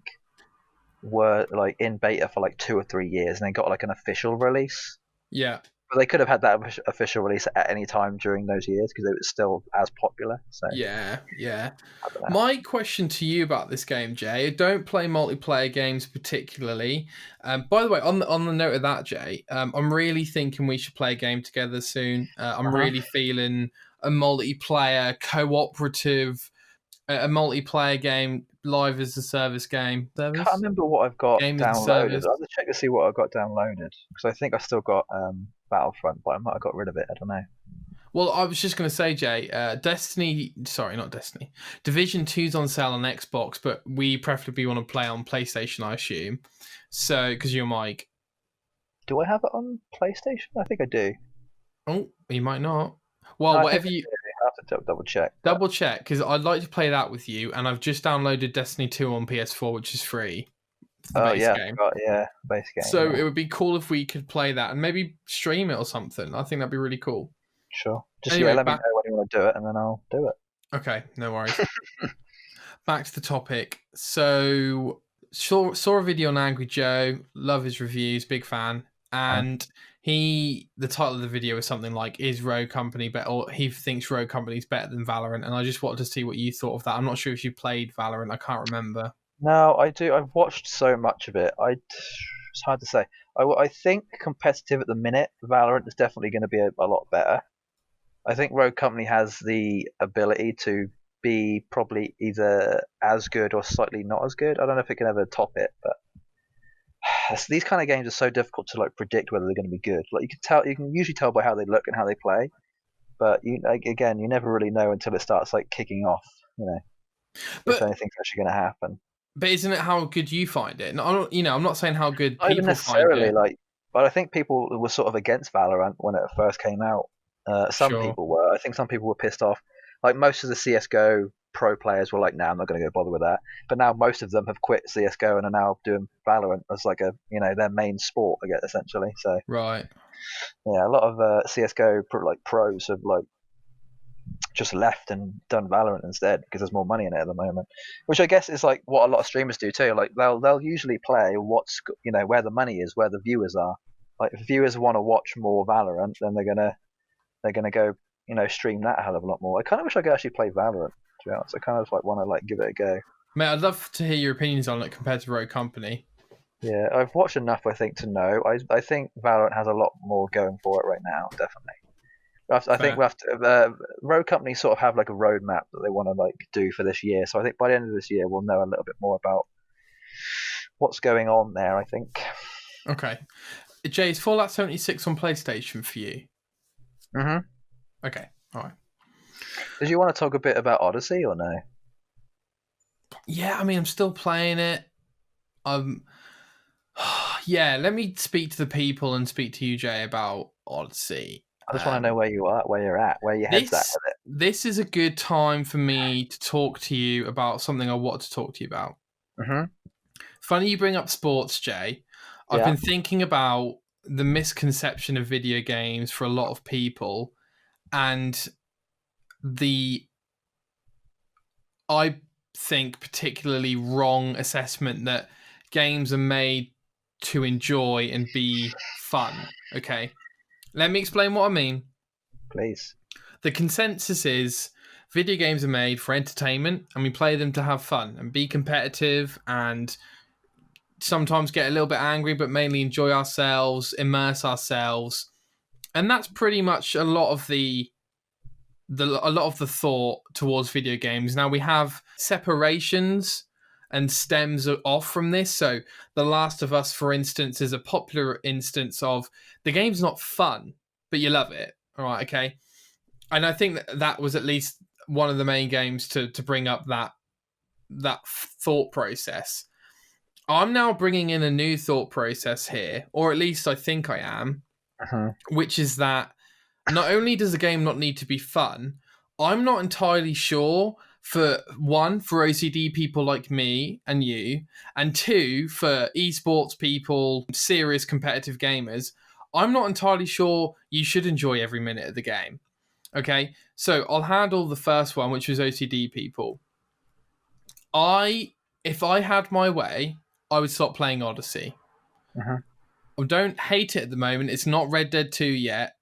[SPEAKER 2] were like in beta for like 2 or 3 years, and then got like an official release.
[SPEAKER 1] yeah.
[SPEAKER 2] But they could have had that official release at any time during those years because it was still as popular. So
[SPEAKER 1] Yeah, yeah.
[SPEAKER 2] I don't know.
[SPEAKER 1] My question to you about this game, Jay, I don't play multiplayer games particularly. By the way, on the note of that, Jay, I'm really thinking we should play a game together soon. I'm
[SPEAKER 2] Uh-huh.
[SPEAKER 1] really feeling a multiplayer, cooperative, a multiplayer game, live as a service game.
[SPEAKER 2] Can't
[SPEAKER 1] Service?
[SPEAKER 2] remember what I've got
[SPEAKER 1] Game as a
[SPEAKER 2] downloaded.
[SPEAKER 1] service.
[SPEAKER 2] I'll have to check to see what I've got downloaded because I think I still got Battlefront, but I might have got rid of it. I don't know.
[SPEAKER 1] Well, I was just going to say, Jay, not Destiny. Division 2's on sale on Xbox, but we preferably want to play on PlayStation, I assume. So, because you're Mike.
[SPEAKER 2] Do I have it on PlayStation? I think I do.
[SPEAKER 1] Oh, you might not.
[SPEAKER 2] No,
[SPEAKER 1] Well,
[SPEAKER 2] I think
[SPEAKER 1] whatever
[SPEAKER 2] I
[SPEAKER 1] you
[SPEAKER 2] do. I have to double check. But
[SPEAKER 1] double check, because I'd like to play that with you, and I've just downloaded Destiny 2 on PS4, which is free, the
[SPEAKER 2] oh
[SPEAKER 1] base
[SPEAKER 2] yeah, I
[SPEAKER 1] game.
[SPEAKER 2] forgot. Yeah, base game.
[SPEAKER 1] So
[SPEAKER 2] Yeah,
[SPEAKER 1] it would be cool if we could play that and maybe stream it or something. I think that'd be really cool.
[SPEAKER 2] sure. Just
[SPEAKER 1] Anyway,
[SPEAKER 2] let me
[SPEAKER 1] back.
[SPEAKER 2] know when you want to do it, and then I'll do it.
[SPEAKER 1] Okay, no worries. Back to the topic. So saw a video on Angry Joe. Love his reviews. Big fan. And the title of the video is something like "Is Rogue Company better?" Or he thinks Rogue Company is better than Valorant. And I just wanted to see what you thought of that. I'm not sure if you played Valorant. I can't remember.
[SPEAKER 2] No, I do. I've watched so much of it. It's hard to say. I think competitive at the minute, Valorant is definitely going to be a lot better. I think Rogue Company has the ability to be probably either as good or slightly not as good. I don't know if it can ever top it, but these kind of games are so difficult to like predict whether they're going to be good. Like you can usually tell by how they look and how they play, but again, you never really know until it starts like kicking off. If
[SPEAKER 1] But
[SPEAKER 2] anything's actually going to happen.
[SPEAKER 1] isn't it how good you find it? No, I'm not saying how good
[SPEAKER 2] Not even
[SPEAKER 1] people find
[SPEAKER 2] necessarily
[SPEAKER 1] it.
[SPEAKER 2] like, but I think people were sort of against Valorant when it first came out. Some
[SPEAKER 1] Sure.
[SPEAKER 2] people were. I think some people were pissed off. Like most of the CS:GO pro players were like, "Nah, I'm not going to go bother with that." But now most of them have quit CS:GO and are now doing Valorant as like their main sport, I guess, essentially. So
[SPEAKER 1] Right.
[SPEAKER 2] yeah, a lot of CS:GO pros have like just left and done Valorant instead because there's more money in it at the moment. Which I guess is like what a lot of streamers do too. Like they'll usually play where the money is, where the viewers are. Like if viewers want to watch more Valorant, then they're gonna go stream that a hell of a lot more. I kind of wish I could actually play Valorant. To be honest, I kind of like want to like give it a go.
[SPEAKER 1] Mate, I'd love to hear your opinions on it compared to Rogue Company.
[SPEAKER 2] Yeah, I've watched enough, I think, to know. I think Valorant has a lot more going for it right now, definitely. I think
[SPEAKER 1] Fair.
[SPEAKER 2] we have to. Road companies sort of have like a roadmap that they want to like do for this year. So I think by the end of this year we'll know a little bit more about what's going on there. I think.
[SPEAKER 1] Okay. Jay, is Fallout 76 on PlayStation for you?
[SPEAKER 2] Mm-hmm.
[SPEAKER 1] Okay, all right.
[SPEAKER 2] Did you want to talk a bit about Odyssey or no?
[SPEAKER 1] Yeah, I mean, I'm still playing it. Yeah, let me speak to the people and speak to you, Jay, about Odyssey.
[SPEAKER 2] I just want to know where you are, where you're at, where your head's at
[SPEAKER 1] This
[SPEAKER 2] with it.
[SPEAKER 1] this is a good time for me to talk to you about something I want to talk to you about.
[SPEAKER 2] Mm-hmm.
[SPEAKER 1] Funny you bring up sports, Jay. I've
[SPEAKER 2] Yeah.
[SPEAKER 1] been thinking about the misconception of video games for a lot of people, and the I think particularly wrong assessment that games are made to enjoy and be fun. Okay, let me explain what I mean.
[SPEAKER 2] Please.
[SPEAKER 1] The consensus is video games are made for entertainment and we play them to have fun and be competitive and sometimes get a little bit angry, but mainly enjoy ourselves, immerse ourselves. And that's pretty much a lot of the thought towards video games. Now we have separations and stems off from this. So The Last of Us, for instance, is a popular instance of the game's not fun, but you love it. All right, okay. And I think that was at least one of the main games to bring up that thought process. I'm now bringing in a new thought process here, or at least I think I am, which is that not only does the game not need to be fun, I'm not entirely sure for OCD people like me and you, and two, for esports people, serious competitive gamers, I'm not entirely sure you should enjoy every minute of the game. Okay, so I'll handle the first one, which was OCD people. If I had my way, I would stop playing Odyssey. I don't hate it at the moment. It's not Red Dead 2 yet,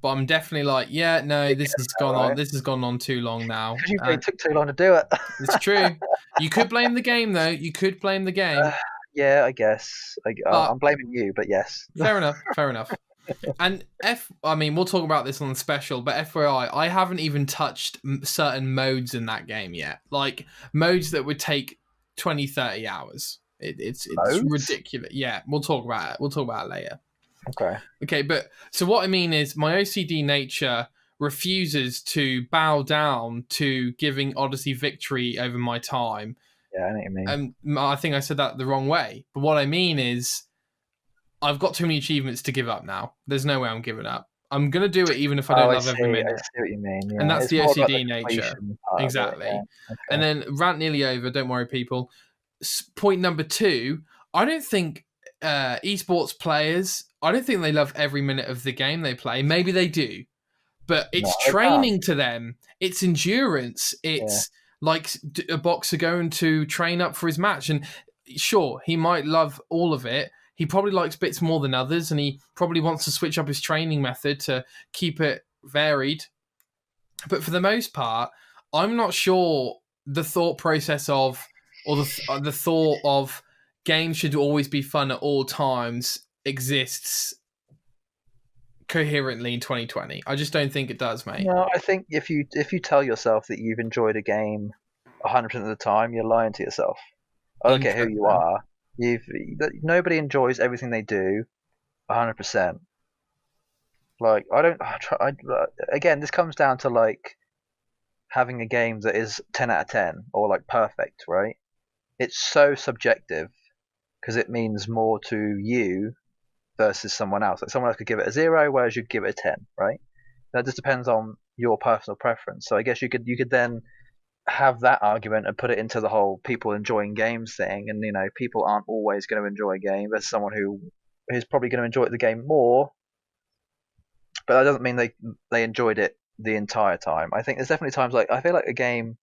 [SPEAKER 1] but I'm definitely like, yeah, no, this has gone on. This has gone on too long now.
[SPEAKER 2] Because you took too long to do it.
[SPEAKER 1] It's true. You could blame the game, though. You could blame the game.
[SPEAKER 2] Yeah, I guess. I'm blaming you, but yes.
[SPEAKER 1] Fair enough. Fair enough. And I mean, we'll talk about this on the special, but FYI, I haven't even touched certain modes in that game yet. Like modes that would take 20, 30 hours. It's ridiculous. Yeah, we'll talk about it. We'll talk about it later. Okay, but so what I mean is my OCD nature refuses to bow down to giving Odyssey victory over my time.
[SPEAKER 2] Yeah, I know what you mean.
[SPEAKER 1] And I think I said that the wrong way. But what I mean is I've got too many achievements to give up now. There's no way I'm giving up. I'm going to do it even if I don't love every minute.
[SPEAKER 2] I see what you mean. Yeah.
[SPEAKER 1] And that's
[SPEAKER 2] it's
[SPEAKER 1] the OCD
[SPEAKER 2] the
[SPEAKER 1] nature. Exactly.
[SPEAKER 2] Yeah. Okay.
[SPEAKER 1] And then rant nearly over. Don't worry, people. Point number 2. I don't think esports players, I don't think they love every minute of the game they play. Maybe they do. But it's training to them. It's endurance. It's like a boxer going to train up for his match. And sure, he might love all of it. He probably likes bits more than others, and he probably wants to switch up his training method to keep it varied. But for the most part, I'm not sure the thought process of, or the thought of games should always be fun at all times exists coherently in 2020. I just don't think it does, mate.
[SPEAKER 2] No, I think if you tell yourself that you've enjoyed a game 100% of the time, you're lying to yourself. I don't care who you are. Nobody enjoys everything they do 100%. Like again, this comes down to like having a game that is 10 out of 10 or like perfect, right? It's so subjective because it means more to you versus someone else. Like someone else could give it a 0, whereas you'd give it a 10, right? That just depends on your personal preference. So I guess you could then have that argument and put it into the whole people enjoying games thing. And people aren't always going to enjoy a game. There's someone who is probably going to enjoy the game more, but that doesn't mean they enjoyed it the entire time. I think there's definitely times like I feel like a game,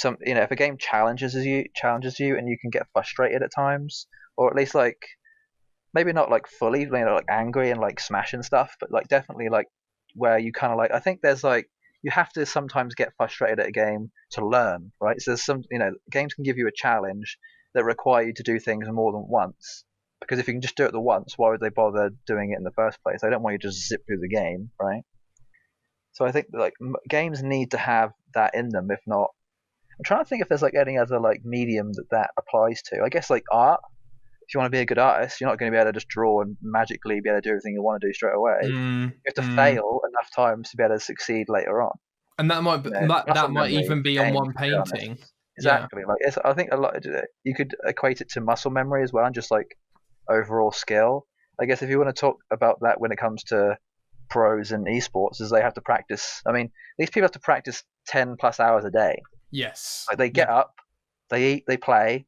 [SPEAKER 2] if a game challenges you and you can get frustrated at times, or at least like maybe not like fully like angry and like smashing stuff, but like definitely like where you kind of like I think there's like you have to sometimes get frustrated at a game to learn, right? So there's some games can give you a challenge that require you to do things more than once, because if you can just do it the once, why would they bother doing it in the first place? They don't want you to just zip through the game, right? So I think like games need to have that in them. If not, I'm trying to think if there's like any other like medium that applies to. I guess like art. if you want to be a good artist, you're not going to be able to just draw and magically be able to do everything you want to do straight away. You have to fail enough times to be able to succeed later on.
[SPEAKER 1] And that might that might even be on one painting.
[SPEAKER 2] Exactly.
[SPEAKER 1] Yeah.
[SPEAKER 2] I think a lot. You could equate it to muscle memory as well, and just like overall skill. I guess if you want to talk about that when it comes to pros and esports, is they have to practice. I mean, these people have to practice 10+ hours a day.
[SPEAKER 1] Yes.
[SPEAKER 2] Like they get up, they eat, they play,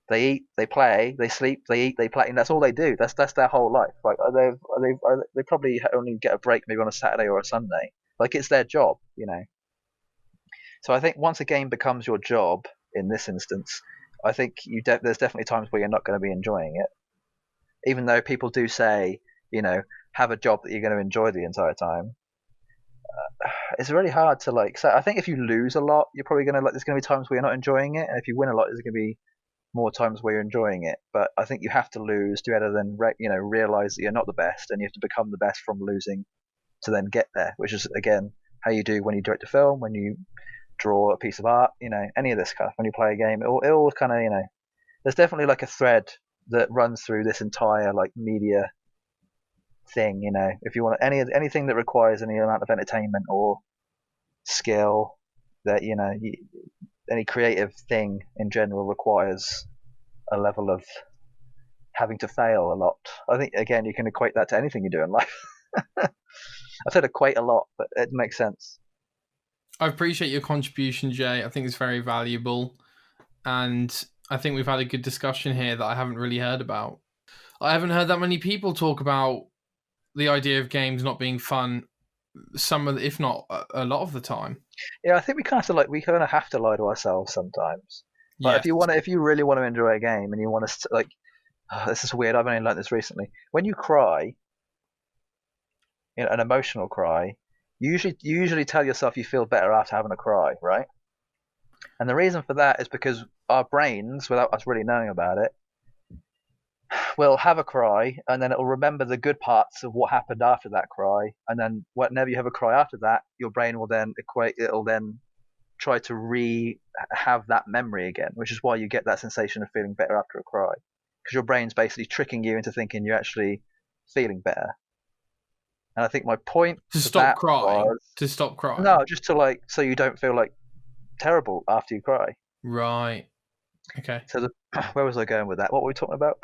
[SPEAKER 2] they eat, they play, they sleep, they eat, they play, and that's all they do. That's their whole life. Like they probably only get a break maybe on a Saturday or a Sunday. Like it's their job, you know. So I think once a game becomes your job, in this instance, I think there's definitely times where you're not going to be enjoying it. Even though people do say, you know, have a job that you're going to enjoy the entire time. It's really hard to like. So I think if you lose a lot, you're probably going to like. There's going to be times where you're not enjoying it, and if you win a lot, there's going to be more times where you're enjoying it. But I think you have to lose to be able to then realize that you're not the best, and you have to become the best from losing to then get there. Which is again how you do when you direct a film, when you draw a piece of art, any of this stuff. When you play a game, it all kind of there's definitely like a thread that runs through this entire like media thing. If you want anything that requires any amount of entertainment or skill, that any creative thing in general requires a level of having to fail a lot. I think again you can equate that to anything you do in life. I've said equate a lot, but it makes sense.
[SPEAKER 1] I appreciate your contribution, Jay. I think it's very valuable, and I think we've had a good discussion here that I haven't really heard about. I haven't heard that many people talk about the idea of games not being fun, if not a lot of the time.
[SPEAKER 2] Yeah, I think we kind of have to lie to ourselves sometimes. But yes. If you really want to enjoy a game and you want to this is weird. I've only learned this recently. When you cry, an emotional cry, you usually tell yourself you feel better after having a cry, right? And the reason for that is because our brains, without us really knowing about it, will have a cry, and then it'll remember the good parts of what happened after that cry, and then whenever you have a cry after that, your brain will then try to have that memory again, which is why you get that sensation of feeling better after a cry, because your brain's basically tricking you into thinking you're actually feeling better. And I think my point
[SPEAKER 1] to stop crying.
[SPEAKER 2] No, just to so you don't feel terrible after you cry.
[SPEAKER 1] Right. Okay.
[SPEAKER 2] So where was I going with that? What were we talking about?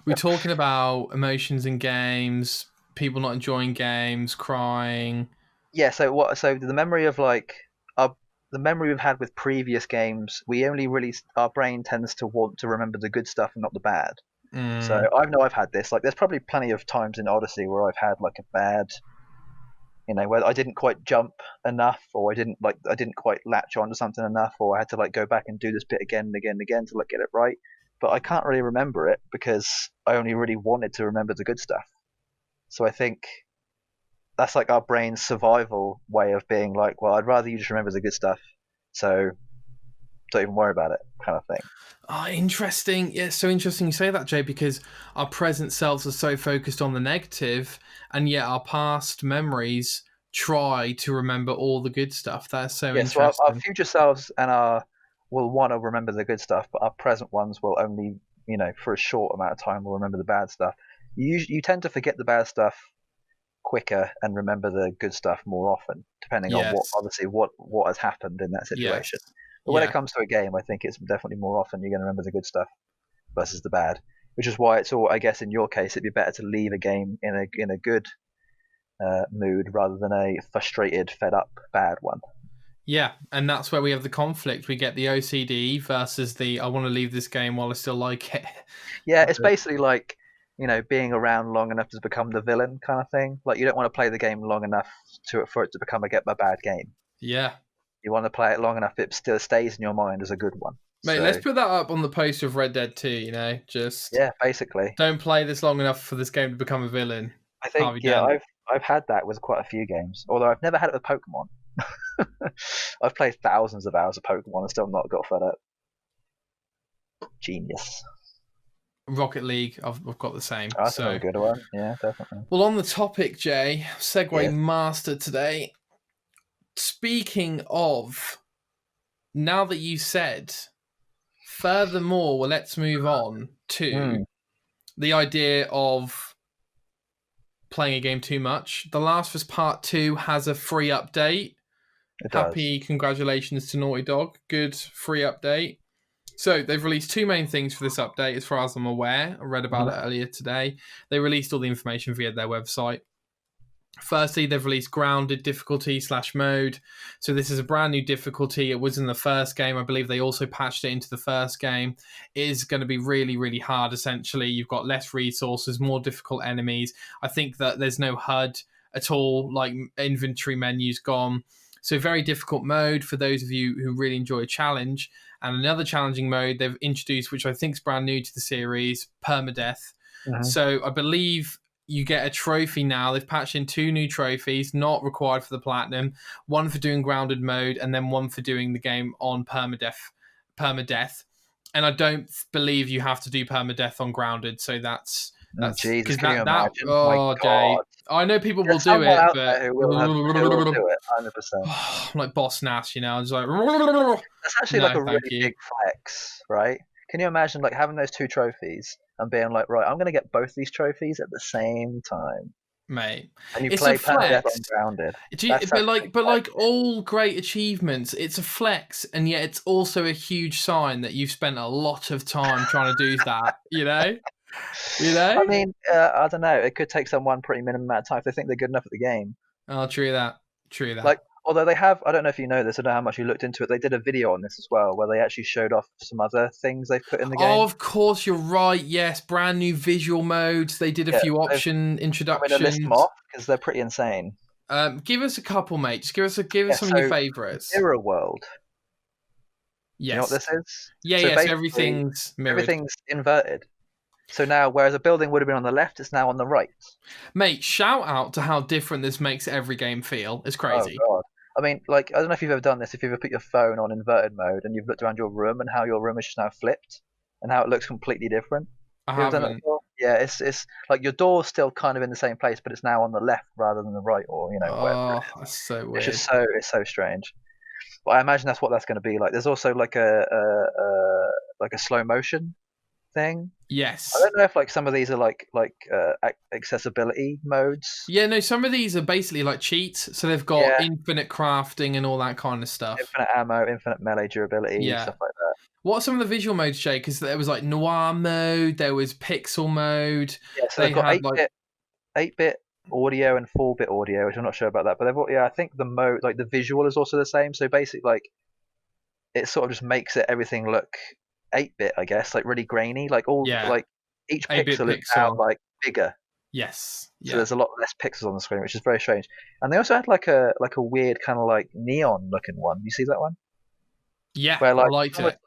[SPEAKER 1] We're talking about emotions in games, people not enjoying games, crying.
[SPEAKER 2] Yeah. So the memory of the memory we've had with previous games, our brain tends to want to remember the good stuff and not the bad. So I know I've had this. There's probably plenty of times in Odyssey where I've had a bad, where I didn't quite jump enough, or I didn't quite latch onto something enough, or I had to go back and do this bit again and again and again to get it right. But I can't really remember it because I only really wanted to remember the good stuff. So I think that's our brain's survival way of being well, I'd rather you just remember the good stuff, so don't even worry about it, kind of thing.
[SPEAKER 1] Interesting. Yeah, so interesting you say that, Jay, because our present selves are so focused on the negative, and yet our past memories try to remember all the good stuff. That's so interesting.
[SPEAKER 2] So our future selves will want to remember the good stuff, but our present ones will only, for a short amount of time, will remember the bad stuff. You tend to forget the bad stuff quicker and remember the good stuff more often, depending on what has happened in that situation. Yes. But when it comes to a game, I think it's definitely more often you're going to remember the good stuff versus the bad, which is why it's all, I guess in your case, it'd be better to leave a game in a good mood rather than a frustrated, fed up, bad one.
[SPEAKER 1] Yeah, and that's where we have the conflict. We get the OCD versus the I want to leave this game while I still like it.
[SPEAKER 2] Yeah, it's basically being around long enough to become the villain kind of thing. You don't want to play the game long enough for it to become a bad game.
[SPEAKER 1] Yeah.
[SPEAKER 2] You want to play it long enough it still stays in your mind as a good one.
[SPEAKER 1] Mate, let's put that up on the poster of Red Dead 2, just...
[SPEAKER 2] Yeah, basically.
[SPEAKER 1] Don't play this long enough for this game to become a villain.
[SPEAKER 2] I think, I've had that with quite a few games, although I've never had it with Pokemon. I've played thousands of hours of Pokemon and still not got fed up. Genius.
[SPEAKER 1] Rocket League, I've got the same.
[SPEAKER 2] Oh, that's a good one. Yeah, definitely.
[SPEAKER 1] Well, on the topic, Jay, segue master today. Speaking of, now that you said Furthermore, well, let's move on to the idea of playing a game too much. The Last of Us Part 2 has a free update. Happy congratulations to Naughty Dog. Good free update. So they've released two main things for this update, as far as I'm aware. I read about it earlier today. They released all the information via their website. Firstly, they've released grounded difficulty / mode. So this is a brand new difficulty. It was in the first game. I believe they also patched it into the first game. It is going to be really, really hard, essentially. You've got less resources, more difficult enemies. I think that there's no HUD at all, like inventory menus gone. So very difficult mode for those of you who really enjoy a challenge. And another challenging mode they've introduced, which I think is brand new to the series, permadeath. So I believe you get a trophy now. They've patched in 2 new trophies, not required for the platinum. One for doing grounded mode, and then one for doing the game on permadeath. And I don't believe you have to do permadeath on grounded. So that's
[SPEAKER 2] Jesus, can you imagine?
[SPEAKER 1] Oh, Dave. I know people will do it, but
[SPEAKER 2] who will do it 100%.
[SPEAKER 1] I'm like Boss Nass, you know. I'm just like,
[SPEAKER 2] that's actually like a really big flex, right? Can you imagine like having those 2 trophies and being like, right, I'm going to get both these trophies at the same time,
[SPEAKER 1] mate?
[SPEAKER 2] And you play permadeath on grounded.
[SPEAKER 1] But like all great achievements, it's a flex, and yet it's also a huge sign that you've spent a lot of time trying to do that. You know.
[SPEAKER 2] I mean, I don't know. It could take someone pretty minimum amount of time if they think they're good enough at the game.
[SPEAKER 1] Oh, true that.
[SPEAKER 2] Like, although they have, I don't know if you know this, I don't know how much you looked into it. They did a video on this as well, where they actually showed off some other things they've put in the game.
[SPEAKER 1] Oh, of course, you're right. Yes, brand new visual modes. They did a few option introductions.
[SPEAKER 2] I'm going to list them off because they're pretty insane.
[SPEAKER 1] Give us a couple, mate. Just give us some of your favourites.
[SPEAKER 2] Mirror World.
[SPEAKER 1] Yes.
[SPEAKER 2] You know what this is?
[SPEAKER 1] Yeah, so everything's mirrored.
[SPEAKER 2] Everything's inverted. So now, whereas a building would have been on the left, it's now on the right.
[SPEAKER 1] Mate, shout out to how different this makes every game feel. It's crazy.
[SPEAKER 2] Oh, God. I mean, like, I don't know if you've ever done this, if you've ever put your phone on inverted mode and you've looked around your room and how your room is just now flipped and how it looks completely different.
[SPEAKER 1] I haven't.
[SPEAKER 2] Done that before? Yeah, it's like your door's still kind of in the same place, but it's now on the left rather than the right, or, you know, whatever.
[SPEAKER 1] Oh, that's so weird.
[SPEAKER 2] It's just so strange. But I imagine that's what that's going to be like. There's also like a slow motion thing.
[SPEAKER 1] Yes.
[SPEAKER 2] I don't know if like some of these are like accessibility modes.
[SPEAKER 1] Yeah, no, some of these are basically like cheats. So they've got infinite crafting and all that kind of stuff.
[SPEAKER 2] Infinite ammo, infinite melee durability, stuff like that.
[SPEAKER 1] What are some of the visual modes, Jay? Because there was like noir mode, there was pixel mode.
[SPEAKER 2] Yeah, so they've got 8-bit audio and 4-bit audio, which I'm not sure about that. But I think the mode, like the visual is also the same. So basically, like it sort of just makes everything look 8-bit, I guess, like really grainy, like like each pixel is now like bigger.
[SPEAKER 1] Yes.
[SPEAKER 2] So there's a lot less pixels on the screen, which is very strange. And they also had like a weird kind of like neon looking one. You see that one?
[SPEAKER 1] Yeah,
[SPEAKER 2] where, like,
[SPEAKER 1] I liked it.
[SPEAKER 2] Like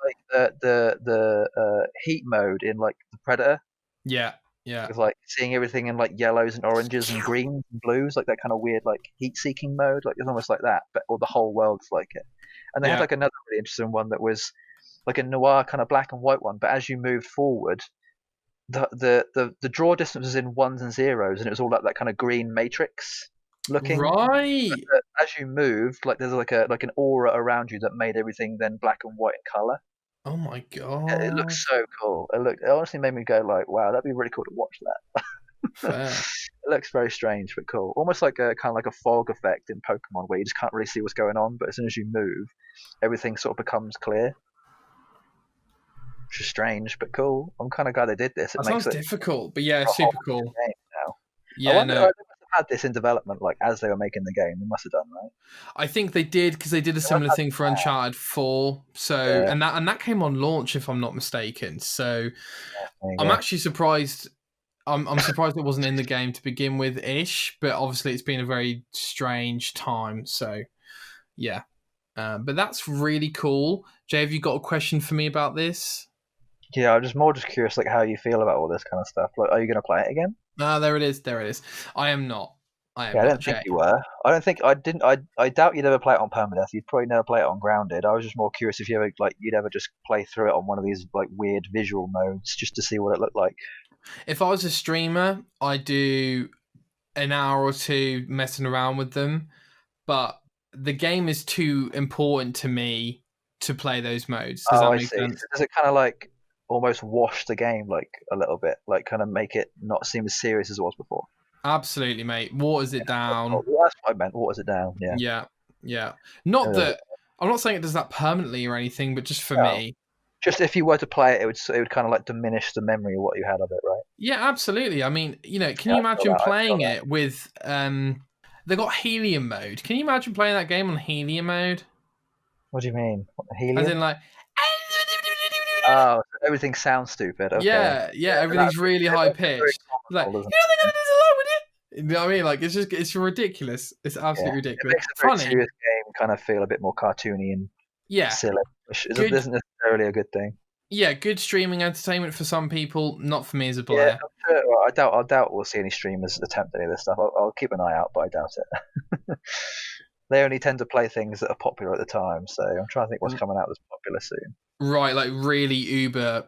[SPEAKER 2] the heat mode in like the Predator.
[SPEAKER 1] Yeah.
[SPEAKER 2] With like seeing everything in like yellows and oranges and greens and blues, like that kind of weird like heat-seeking mode. Like it's almost like that, but or the whole world's like it. And they had like another really interesting one that was like a noir kind of black and white one, but as you moved forward, the draw distance was in 1s and 0s, and it was all like that kind of green matrix looking.
[SPEAKER 1] Right.
[SPEAKER 2] But as you moved, like there's like an aura around you that made everything then black and white in color.
[SPEAKER 1] Oh my god!
[SPEAKER 2] Yeah, it looks so cool. It honestly made me go like, wow, that'd be really cool to watch that.
[SPEAKER 1] Fair.
[SPEAKER 2] It looks very strange but cool, almost like a kind of like a fog effect in Pokemon, where you just can't really see what's going on, but as soon as you move, everything sort of becomes clear. Which is strange but cool. I'm kind of glad they did this.
[SPEAKER 1] It sounds difficult, but yeah, super cool.
[SPEAKER 2] Now.
[SPEAKER 1] Yeah,
[SPEAKER 2] I wonder if they must have had this in development, like as they were making the game. They must have done, right?
[SPEAKER 1] I think they did, because they did a similar thing for Uncharted 4. So and that came on launch, if I'm not mistaken. So I'm actually surprised. I'm surprised it wasn't in the game to begin with, ish. But obviously, it's been a very strange time. So yeah, but that's really cool. Jay, have you got a question for me about this?
[SPEAKER 2] Yeah, I'm just curious, like how you feel about all this kind of stuff. Like, are you going to play it again?
[SPEAKER 1] There it is. I am not.
[SPEAKER 2] I didn't think you were. I doubt you'd ever play it on permadeath. You'd probably never play it on grounded. I was just more curious if you'd ever just play through it on one of these like weird visual modes just to see what it looked like.
[SPEAKER 1] If I was a streamer, I'd do an hour or two messing around with them, but the game is too important to me to play those modes. Does that make sense?
[SPEAKER 2] So does it kind of like almost wash the game like a little bit, like kind of make it not seem as serious as it was before?
[SPEAKER 1] Absolutely, mate. Waters it down.
[SPEAKER 2] Well, that's what I meant. Waters it down.
[SPEAKER 1] Yeah. Not that I'm not saying it does that permanently or anything, but just for me.
[SPEAKER 2] Just if you were to play it, it would kind of like diminish the memory of what you had of it, right?
[SPEAKER 1] Yeah, absolutely. I mean, can you imagine playing it with they got helium mode? Can you imagine playing that game on helium mode?
[SPEAKER 2] What do you mean? Helium?
[SPEAKER 1] As in like
[SPEAKER 2] oh, everything sounds stupid. Okay.
[SPEAKER 1] Yeah, everything's really high pitched. Like, you know they're gonna do along with it. You know what I mean? Like it's ridiculous. It's absolutely ridiculous.
[SPEAKER 2] It makes a very serious game kind of feel a bit more cartoony and silly, which isn't necessarily a good thing.
[SPEAKER 1] Yeah, good streaming entertainment for some people, not for me as a player.
[SPEAKER 2] Yeah, well, I doubt we'll see any streamers attempt any of this stuff. I'll keep an eye out, but I doubt it. They only tend to play things that are popular at the time, so I'm trying to think what's coming out that's popular soon.
[SPEAKER 1] Right, like really uber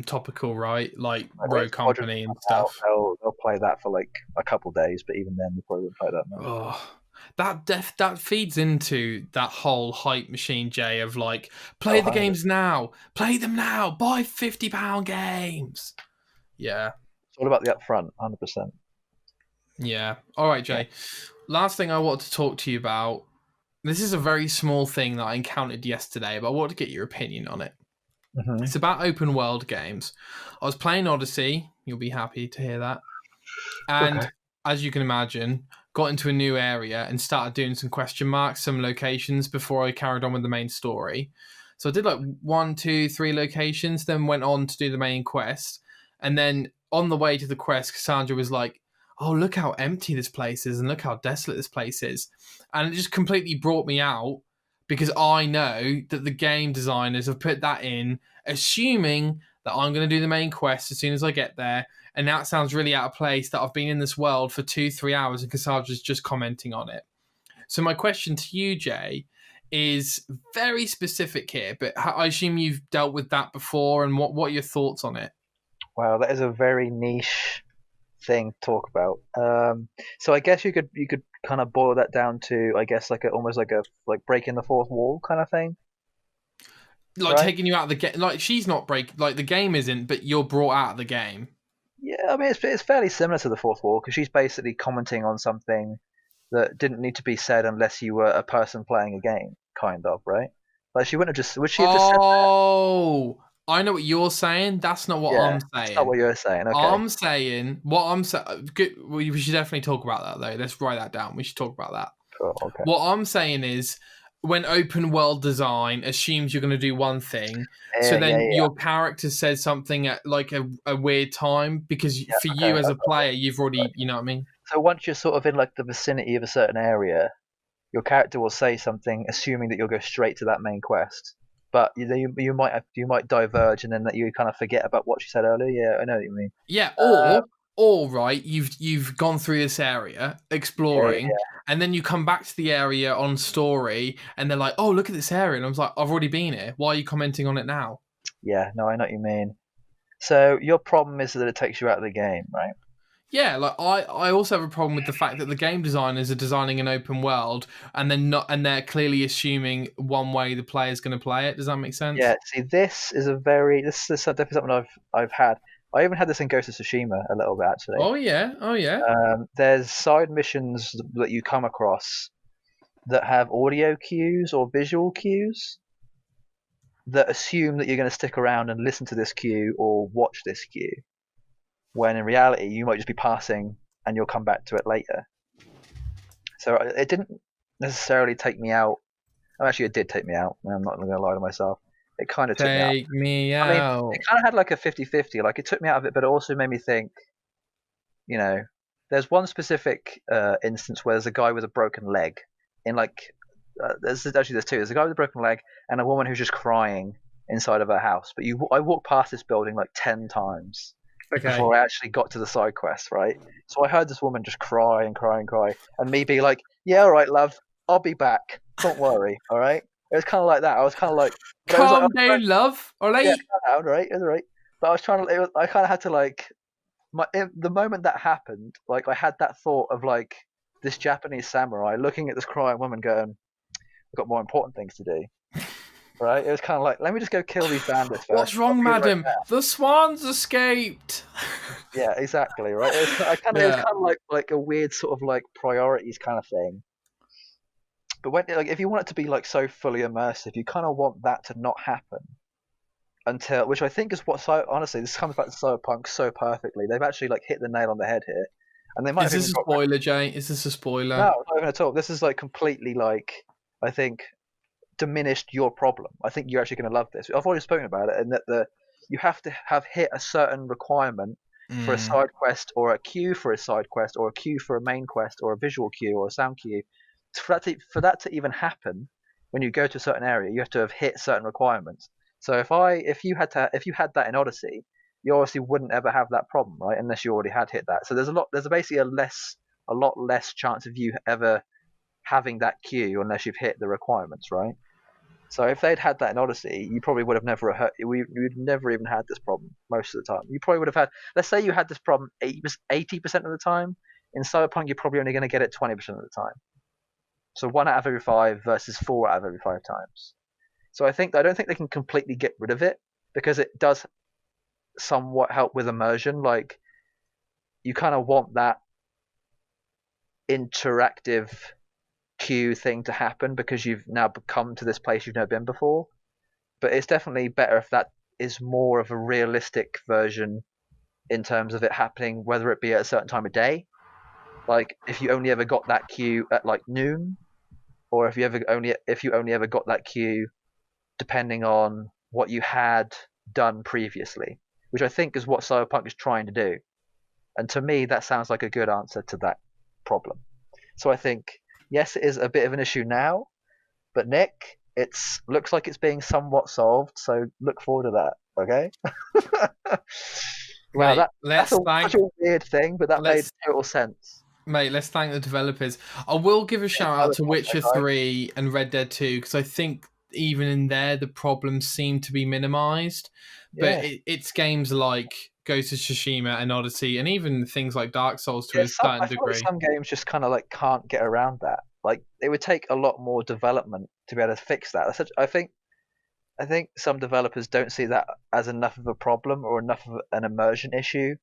[SPEAKER 1] topical, right? Like Rogue Company and stuff.
[SPEAKER 2] They'll play that for like a couple days, but even then they probably won't play that much.
[SPEAKER 1] Oh, that feeds into that whole hype machine, Jay, of like, play the games now, play them now, buy £50 games. Yeah.
[SPEAKER 2] It's all about the upfront, 100%.
[SPEAKER 1] Yeah. All right, Jay. Last thing I wanted to talk to you about. This is a very small thing that I encountered yesterday, but I want to get your opinion on it. Mm-hmm. It's about open world games. I was playing Odyssey. You'll be happy to hear that. And as you can imagine, got into a new area and started doing some question marks, some locations before I carried on with the main story. So I did like 1, 2, 3 locations, then went on to do the main quest. And then on the way to the quest, Cassandra was like, oh, look how empty this place is and look how desolate this place is. And it just completely brought me out because I know that the game designers have put that in, assuming that I'm going to do the main quest as soon as I get there. And now it sounds really out of place that I've been in this world for 2-3 hours and Cassandra's just commenting on it. So my question to you, Jay, is very specific here, but I assume you've dealt with that before, and what are your thoughts on it?
[SPEAKER 2] Wow, that is a very niche thing to talk about. So I guess you could kind of boil that down to, I guess, almost like breaking the fourth wall kind of thing.
[SPEAKER 1] Like taking you out of the game. Like she's not the game isn't, but you're brought out of the game.
[SPEAKER 2] Yeah, I mean it's fairly similar to the fourth wall because she's basically commenting on something that didn't need to be said unless you were a person playing a game, kind of, right? Like she wouldn't have just. Would she have just said that?
[SPEAKER 1] Oh, I know what you're saying. That's not what I'm saying.
[SPEAKER 2] That's not what you're saying. Okay.
[SPEAKER 1] I'm saying what I'm saying. We should definitely talk about that though. Let's write that down. We should talk about that.
[SPEAKER 2] Cool, okay.
[SPEAKER 1] What I'm saying is, when open world design assumes you're going to do one thing, so then your character says something at like a weird time because for you as a player, you've already, you know what I mean?
[SPEAKER 2] So once you're sort of in like the vicinity of a certain area, your character will say something, assuming that you'll go straight to that main quest. But you might diverge, and then that you kind of forget about what she said earlier. Yeah, I know what you mean.
[SPEAKER 1] Yeah, or right, you've gone through this area exploring, and then you come back to the area on story, and they're like, "Oh, look at this area," and I was like, "I've already been here. Why are you commenting on it now?"
[SPEAKER 2] Yeah, no, I know what you mean. So your problem is that it takes you out of the game, right?
[SPEAKER 1] Yeah, like I also have a problem with the fact that the game designers are designing an open world and they're clearly assuming one way the player's going to play it. Does that make sense?
[SPEAKER 2] Yeah. See, this is definitely something I've had. I even had this in Ghost of Tsushima a little bit actually.
[SPEAKER 1] Oh yeah.
[SPEAKER 2] There's side missions that you come across that have audio cues or visual cues that assume that you're going to stick around and listen to this cue or watch this cue, when in reality you might just be passing and you'll come back to it later. So it didn't necessarily take me out. Actually, it did take me out. I'm not going to lie to myself. It kind of took me out. I mean, it kind of had like a 50-50. Like it took me out of it, but it also made me think, there's one specific instance where there's a guy with a broken leg in there's two. There's a guy with a broken leg and a woman who's just crying inside of her house. But I walked past this building like 10 times before I actually got to the side quest, right? So I heard this woman just cry and cry and cry, and me be like, "Yeah, all right, love, I'll be back. Don't worry, all right." It was kind of like that. I was kind of like,
[SPEAKER 1] "Calm down, love." All right.
[SPEAKER 2] Yeah, all right, it was all right. But I was trying to. I kind of had to the moment that happened, like I had that thought of like this Japanese samurai looking at this crying woman, going, "I've got more important things to do." right? It was kind of like, let me just go kill these bandits first.
[SPEAKER 1] What's
[SPEAKER 2] I'll
[SPEAKER 1] wrong,
[SPEAKER 2] be right
[SPEAKER 1] madam?
[SPEAKER 2] back.
[SPEAKER 1] The swans escaped.
[SPEAKER 2] Yeah, exactly, right. It was
[SPEAKER 1] Yeah.
[SPEAKER 2] kind of like a weird sort of like priorities kind of thing. But when like if you want it to be like so fully immersive, you kind of want that to not happen until, which I think is what honestly this comes back to Cyberpunk so perfectly. They've actually like hit the nail on the head here, and they might
[SPEAKER 1] Is
[SPEAKER 2] have
[SPEAKER 1] this
[SPEAKER 2] even
[SPEAKER 1] a
[SPEAKER 2] got
[SPEAKER 1] spoiler, Jay? Is this a spoiler?
[SPEAKER 2] no, not even at all. This is like completely like I think diminished your problem. I think you're actually going to love this. I've already spoken about it, and that you have to have hit a certain requirement for a
[SPEAKER 1] Mm.
[SPEAKER 2] side quest, or a queue for a side quest, or a queue for a main quest, or a visual queue, or a sound queue. For that to even happen, when you go to a certain area, you have to have hit certain requirements. So if you had that in Odyssey, you obviously wouldn't ever have that problem, right? Unless you already had hit that. So there's basically a lot less chance of you ever having that queue unless you've hit the requirements, right? So if they'd had that in Odyssey, you probably would have never we'd never even had this problem most of the time. You probably would have had, let's say you had this problem 80% of the time. In Cyberpunk, you're probably only going to get it 20% of the time. So 1 out of every 5 versus 4 out of every 5 times. So I don't think they can completely get rid of it because it does somewhat help with immersion. Like you kind of want that interactive queue thing to happen because you've now come to this place you've never been before. But it's definitely better if that is more of a realistic version in terms of it happening, whether it be at a certain time of day. Like if you only ever got that queue at like noon, or if you only ever got that queue depending on what you had done previously, which I think is what Cyberpunk is trying to do. And to me, that sounds like a good answer to that problem. So I think yes, it is a bit of an issue now, but Nick, it's looks like it's being somewhat solved. So look forward to that. Okay. Wow,
[SPEAKER 1] Mate,
[SPEAKER 2] that's such a weird thing, but that made
[SPEAKER 1] let's
[SPEAKER 2] total sense.
[SPEAKER 1] let's thank the developers. I will give a shout out to Witcher 3 and Red Dead 2 because I think even in there the problems seem to be minimized. But
[SPEAKER 2] Yeah.
[SPEAKER 1] it's games like Ghost of Tsushima and Odyssey, and even things like Dark Souls to
[SPEAKER 2] Yeah,
[SPEAKER 1] a certain
[SPEAKER 2] I feel like
[SPEAKER 1] degree.
[SPEAKER 2] some games just kind of like can't get around that. Like it would take a lot more development to be able to fix that. I think some developers don't see that as enough of a problem or enough of an immersion issue.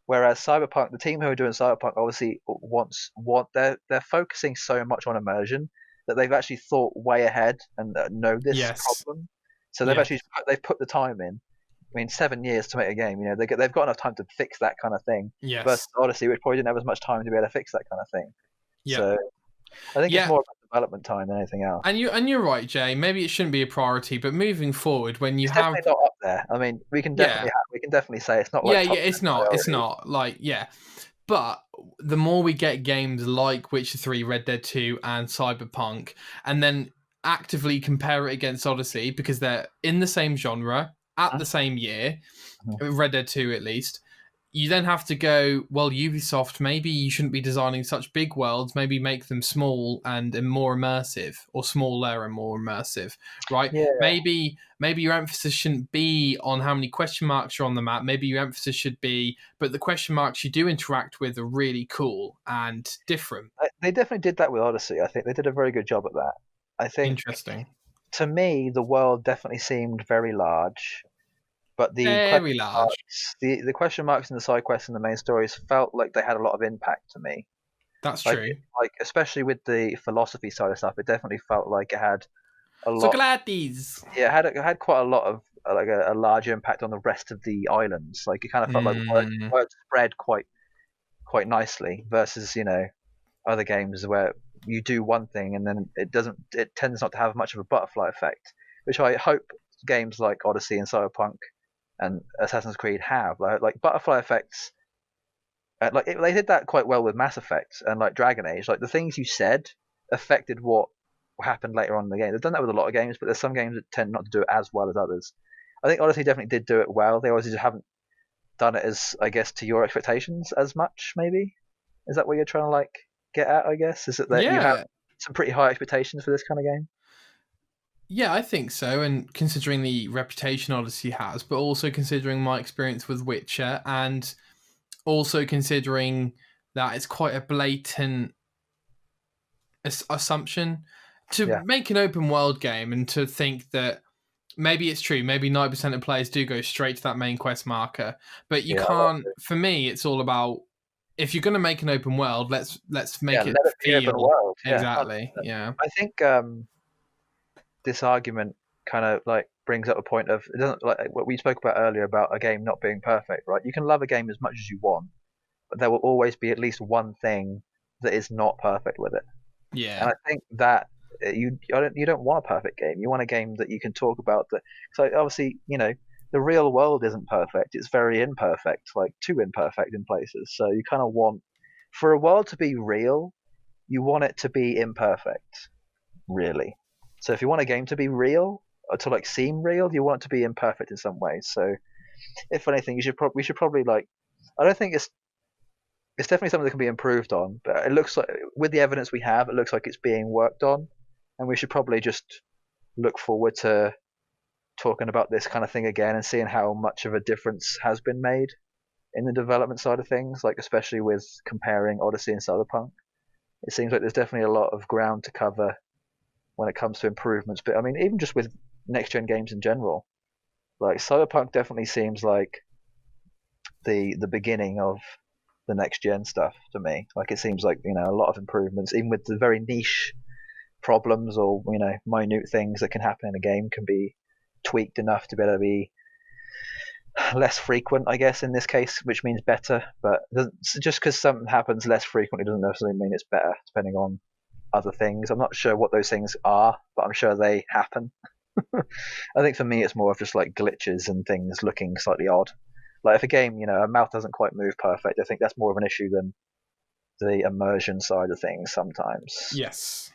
[SPEAKER 2] Whereas Cyberpunk, the team who are doing Cyberpunk, obviously they're focusing so much on immersion that they've actually thought way ahead and know this
[SPEAKER 1] Yes.
[SPEAKER 2] problem. So
[SPEAKER 1] Yes.
[SPEAKER 2] they've put the time in. I mean, 7 years to make a game. You know, they've got enough time to fix that kind of thing. Versus
[SPEAKER 1] Yes.
[SPEAKER 2] Odyssey, which probably didn't have as much time to be able to fix that kind of thing.
[SPEAKER 1] Yeah.
[SPEAKER 2] So I think it's
[SPEAKER 1] Yeah.
[SPEAKER 2] more about development time than anything else.
[SPEAKER 1] And you're right, Jay. Maybe it shouldn't be a priority, but moving forward, when you
[SPEAKER 2] It's
[SPEAKER 1] have
[SPEAKER 2] definitely not up there. I mean, we can definitely say it's not like top
[SPEAKER 1] it's
[SPEAKER 2] 10
[SPEAKER 1] not. It's
[SPEAKER 2] priority.
[SPEAKER 1] not. Like, yeah. But the more we get games like Witcher 3, Red Dead 2, and Cyberpunk, and then actively compare it against Odyssey because they're in the same genre at the same year, Red Dead 2 at least, you then have to go, well, Ubisoft, maybe you shouldn't be designing such big worlds, maybe make them small and more immersive, or smaller and more immersive, right?
[SPEAKER 2] Yeah.
[SPEAKER 1] Maybe your emphasis shouldn't be on how many question marks are on the map. Maybe your emphasis should be, but the question marks you do interact with are really cool and different.
[SPEAKER 2] They definitely did that with Odyssey. I think they did a very good job at that. I think
[SPEAKER 1] Interesting.
[SPEAKER 2] to me, the world definitely seemed very large, but
[SPEAKER 1] Very large.
[SPEAKER 2] the question marks in the side quests and the main stories felt like they had a lot of impact to me.
[SPEAKER 1] That's
[SPEAKER 2] Like,
[SPEAKER 1] true.
[SPEAKER 2] especially with the philosophy side of stuff, it definitely felt like it had a lot.
[SPEAKER 1] Socrates.
[SPEAKER 2] Yeah, it had quite a lot of like a large impact on the rest of the islands. Like it kind of felt like word spread quite nicely versus other games where you do one thing and then it tends not to have much of a butterfly effect, which I hope games like Odyssey and Cyberpunk and Assassin's Creed have like butterfly effects. They did that quite well with Mass Effect and like Dragon Age. Like the things you said affected what happened later on in the game. They've done that with a lot of games, but there's some games that tend not to do it as well as others. I think Odyssey definitely did do it well. They obviously just haven't done it as, I guess, to your expectations as much. Maybe is that what you're trying to like get at? I guess is it that you have some pretty high expectations for this kind of game?
[SPEAKER 1] Yeah, I think so. And considering the reputation Odyssey has, but also considering my experience with Witcher, and also considering that it's quite a blatant assumption to make an open world game and to think that maybe it's true. Maybe 90% of players do go straight to that main quest marker. But you
[SPEAKER 2] Yeah,
[SPEAKER 1] can't. For me, it's all about if you're going to make an open world, let's make it
[SPEAKER 2] let it be open
[SPEAKER 1] feel
[SPEAKER 2] world. Yeah,
[SPEAKER 1] exactly.
[SPEAKER 2] 100%.
[SPEAKER 1] Yeah.
[SPEAKER 2] I think this argument kind of like brings up a point of it doesn't like what we spoke about earlier about a game not being perfect, right? You can love a game as much as you want, but there will always be at least one thing that is not perfect with it.
[SPEAKER 1] Yeah.
[SPEAKER 2] And I think that you don't want a perfect game. You want a game that you can talk about. That so obviously the real world isn't perfect. It's very imperfect, like too imperfect in places. So you kind of want for a world to be real, you want it to be imperfect, really. So if you want a game to be real or to like seem real, you want it to be imperfect in some ways. So if anything, we should probably like. I don't think it's definitely something that can be improved on, but it looks like with the evidence we have, it looks like it's being worked on, and we should probably just look forward to talking about this kind of thing again and seeing how much of a difference has been made in the development side of things, like especially with comparing Odyssey and Cyberpunk. It seems like there's definitely a lot of ground to cover when it comes to improvements. But I mean, even just with next gen games in general, like Cyberpunk definitely seems like the beginning of the next gen stuff to me. Like it seems like a lot of improvements, even with the very niche problems or minute things that can happen in a game, can be tweaked enough to be able to be less frequent, I guess, in this case, which means better. But just because something happens less frequently doesn't necessarily mean it's better, depending on other things. I'm not sure what those things are, but I'm sure they happen. I think for me, it's more of just like glitches and things looking slightly odd. Like if a game, a mouth doesn't quite move perfect, I think that's more of an issue than the immersion side of things sometimes.
[SPEAKER 1] Yes.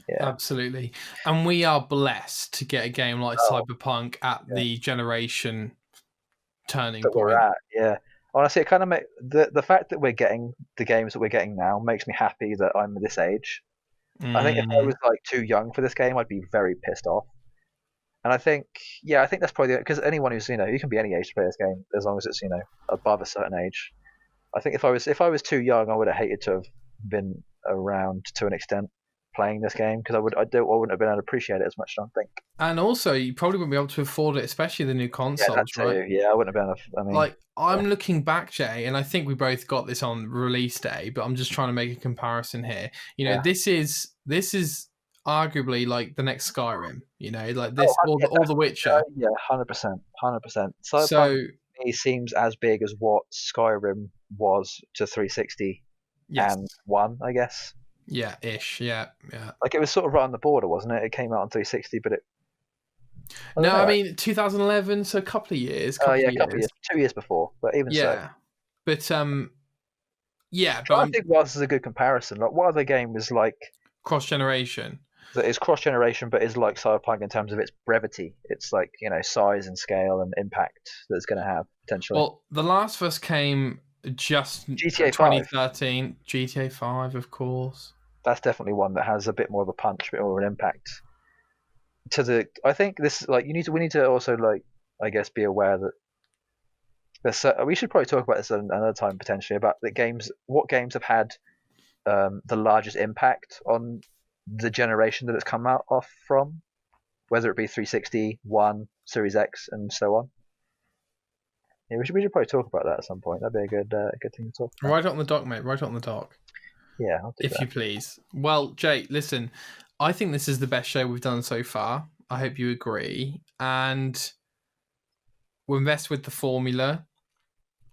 [SPEAKER 2] Yeah.
[SPEAKER 1] Absolutely. And we are blessed to get a game like Cyberpunk at the generation turning
[SPEAKER 2] that we're
[SPEAKER 1] point.
[SPEAKER 2] at. Yeah. Honestly, it kind of the fact that we're getting the games that we're getting now makes me happy that I'm this age. I think if I was like too young for this game, I'd be very pissed off. And I think that's probably because anyone who's you can be any age to play this game as long as it's above a certain age. I think if I was too young, I would have hated to have been around to an extent playing this game because I wouldn't have been able to appreciate it as much. I don't think.
[SPEAKER 1] And also, you probably wouldn't be able to afford it, especially the new consoles, right?
[SPEAKER 2] Yeah, I wouldn't have been enough. I mean,
[SPEAKER 1] like I'm looking back, Jay, and I think we both got this on release day, but I'm just trying to make a comparison here. This is arguably like the next Skyrim. Like this, or the Witcher.
[SPEAKER 2] Yeah, 100%. Cyberpunk seems as big as what Skyrim was to 360 and 1, I guess.
[SPEAKER 1] Yeah, ish. Yeah.
[SPEAKER 2] Like it was sort of right on the border, wasn't it? It came out on 360, but
[SPEAKER 1] I mean 2011, so a couple of years.
[SPEAKER 2] Couple of years, 2 years before, but even so.
[SPEAKER 1] But
[SPEAKER 2] But I think whilst is a good comparison, like what other game is like
[SPEAKER 1] cross generation?
[SPEAKER 2] That is cross generation, but is like Cyberpunk in terms of its brevity, its like size and scale and impact that it's going to have potentially.
[SPEAKER 1] Well, The Last of Us came just
[SPEAKER 2] GTA
[SPEAKER 1] 2013, GTA 5, of course.
[SPEAKER 2] That's definitely one that has a bit more of a punch, a bit more of an impact. I think this like we need to also like I guess be aware that we should probably talk about this another time potentially about what games have had the largest impact on the generation that it's come out off from, whether it be 360, One, Series X, and so on. Yeah, we should probably talk about that at some point. That'd be a good thing to talk about.
[SPEAKER 1] Right on the dock, mate. Right on the dock.
[SPEAKER 2] Yeah, I'll do
[SPEAKER 1] if you please. Well, Jay, listen, I think this is the best show we've done so far. I hope you agree. And we've messed with the formula.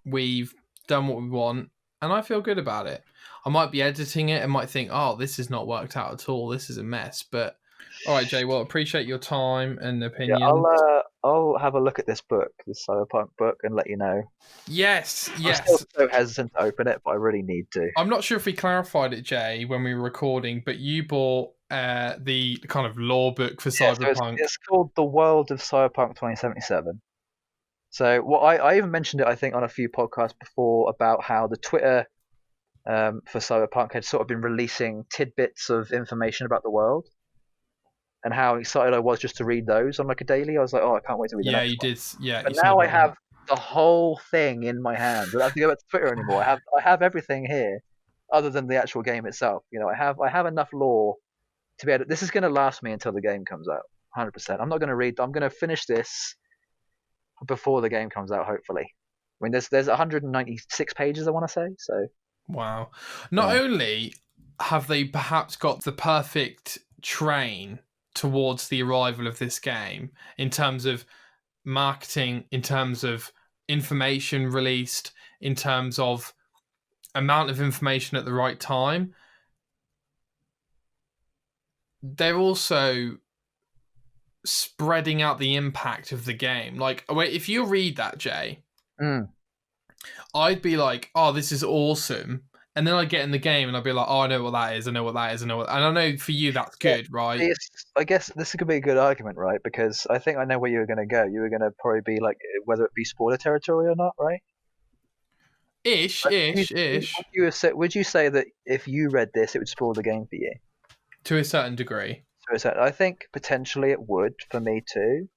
[SPEAKER 1] We've done what we want, and I feel good about it. I might be editing it and might think, oh, this has not worked out at all. This is a mess. But all right, Jay, well, appreciate your time and opinion.
[SPEAKER 2] Yeah, I'll have a look at this book, this Cyberpunk book, and let you know.
[SPEAKER 1] Yes.
[SPEAKER 2] I'm still so hesitant to open it, but I really need to.
[SPEAKER 1] I'm not sure if we clarified it, Jay, when we were recording, but you bought the kind of lore book for Cyberpunk.
[SPEAKER 2] So it's called The World of Cyberpunk 2077. So I even mentioned it, I think, on a few podcasts before about how the Twitter for Cyberpunk had sort of been releasing tidbits of information about the world, and how excited I was just to read those on like a daily. I was like, oh, I can't wait to read.
[SPEAKER 1] Yeah, you did. Yeah,
[SPEAKER 2] but now I have the whole thing in my hand. I don't have to go back to Twitter anymore. I have everything here, other than the actual game itself. I have enough lore to be able. This is going to last me until the game comes out, 100%. I'm not going to read. I'm going to finish this before the game comes out, hopefully. I mean, there's 196 pages, I want to say. So
[SPEAKER 1] wow. Not only have they perhaps got the perfect train towards the arrival of this game in terms of marketing, in terms of information released, in terms of amount of information at the right time, they're also spreading out the impact of the game. Like, if you read that, Jay, I'd be like, oh, this is awesome. And then I'd get in the game and I'd be like, oh, I know what that is. I know what that is. And I know for you that's good, right?
[SPEAKER 2] I guess this could be a good argument, right? Because I think I know where you were going to go. You were going to probably be like, whether it be spoiler territory or not, right?
[SPEAKER 1] Ish.
[SPEAKER 2] Would you say that if you read this, it would spoil the game for you?
[SPEAKER 1] To a certain degree.
[SPEAKER 2] I think potentially it would for me too.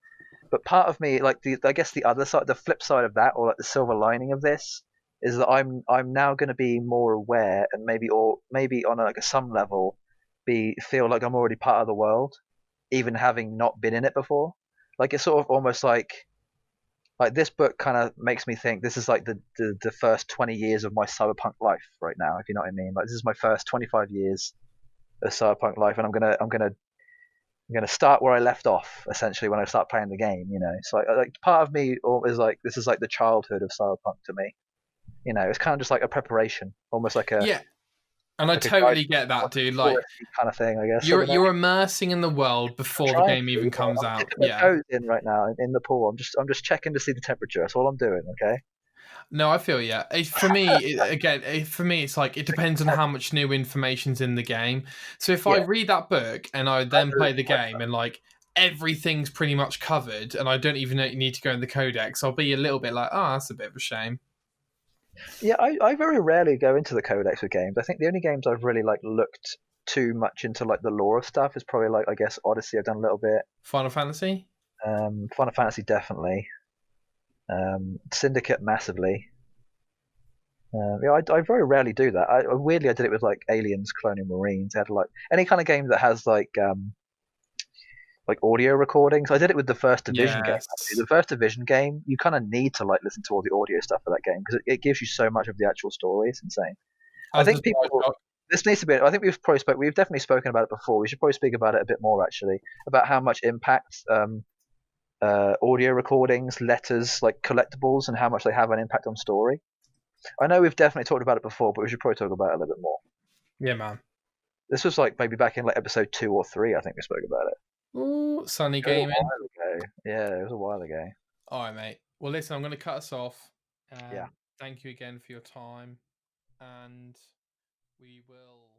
[SPEAKER 2] But part of me, like I guess the other side, the flip side of that, or like the silver lining of this, is that I'm now going to be more aware, and maybe on like some level, feel like I'm already part of the world, even having not been in it before. Like it's sort of almost like this book kind of makes me think this is like the first 20 years of my cyberpunk life right now, if you know what I mean. Like this is my first 25 years of cyberpunk life, and I'm gonna start where I left off, essentially, when I start playing the game. You know, so like part of me is like, this is like the childhood of cyberpunk to me. You know, it's kind of just like a preparation, almost like a
[SPEAKER 1] and I totally get that, dude. Like
[SPEAKER 2] kind of thing, I guess.
[SPEAKER 1] You're immersing in the world before the game even comes out. Yeah,
[SPEAKER 2] toes in right now in the pool. I'm just checking to see the temperature. That's all I'm doing. Okay.
[SPEAKER 1] No, I feel yeah. For me, it's like it depends on how much new information's in the game. So if I read that book and I then play the game and like everything's pretty much covered and I don't even need to go in the codex, I'll be a little bit like, oh, that's a bit of a shame.
[SPEAKER 2] Yeah, I very rarely go into the codex with games. I think the only games I've really like looked too much into like the lore of stuff is probably like, I guess, Odyssey. I've done a little bit.
[SPEAKER 1] Final Fantasy.
[SPEAKER 2] Final Fantasy definitely. Syndicate massively. I very rarely do that. Weirdly, I did it with like Aliens, Cloning Marines. I had like any kind of game that has like audio recordings. I did it with the First Division game. Actually. The First Division game, you kind of need to like listen to all the audio stuff for that game because it gives you so much of the actual story. It's insane. I think this needs to be. I think we've definitely spoken about it before. We should probably speak about it a bit more actually, about how much impact audio recordings, letters, like collectibles, and how much they have an impact on story. I know we've definitely talked about it before, but we should probably talk about it a little bit more.
[SPEAKER 1] Yeah, man.
[SPEAKER 2] This was like maybe back in like episode 2 or 3. I think we spoke about it.
[SPEAKER 1] Ooh, Sunny Gaming.
[SPEAKER 2] Yeah, it was a while ago.
[SPEAKER 1] All right, mate. Well, listen, I'm going to cut us off.
[SPEAKER 2] Yeah.
[SPEAKER 1] Thank you again for your time, and we will.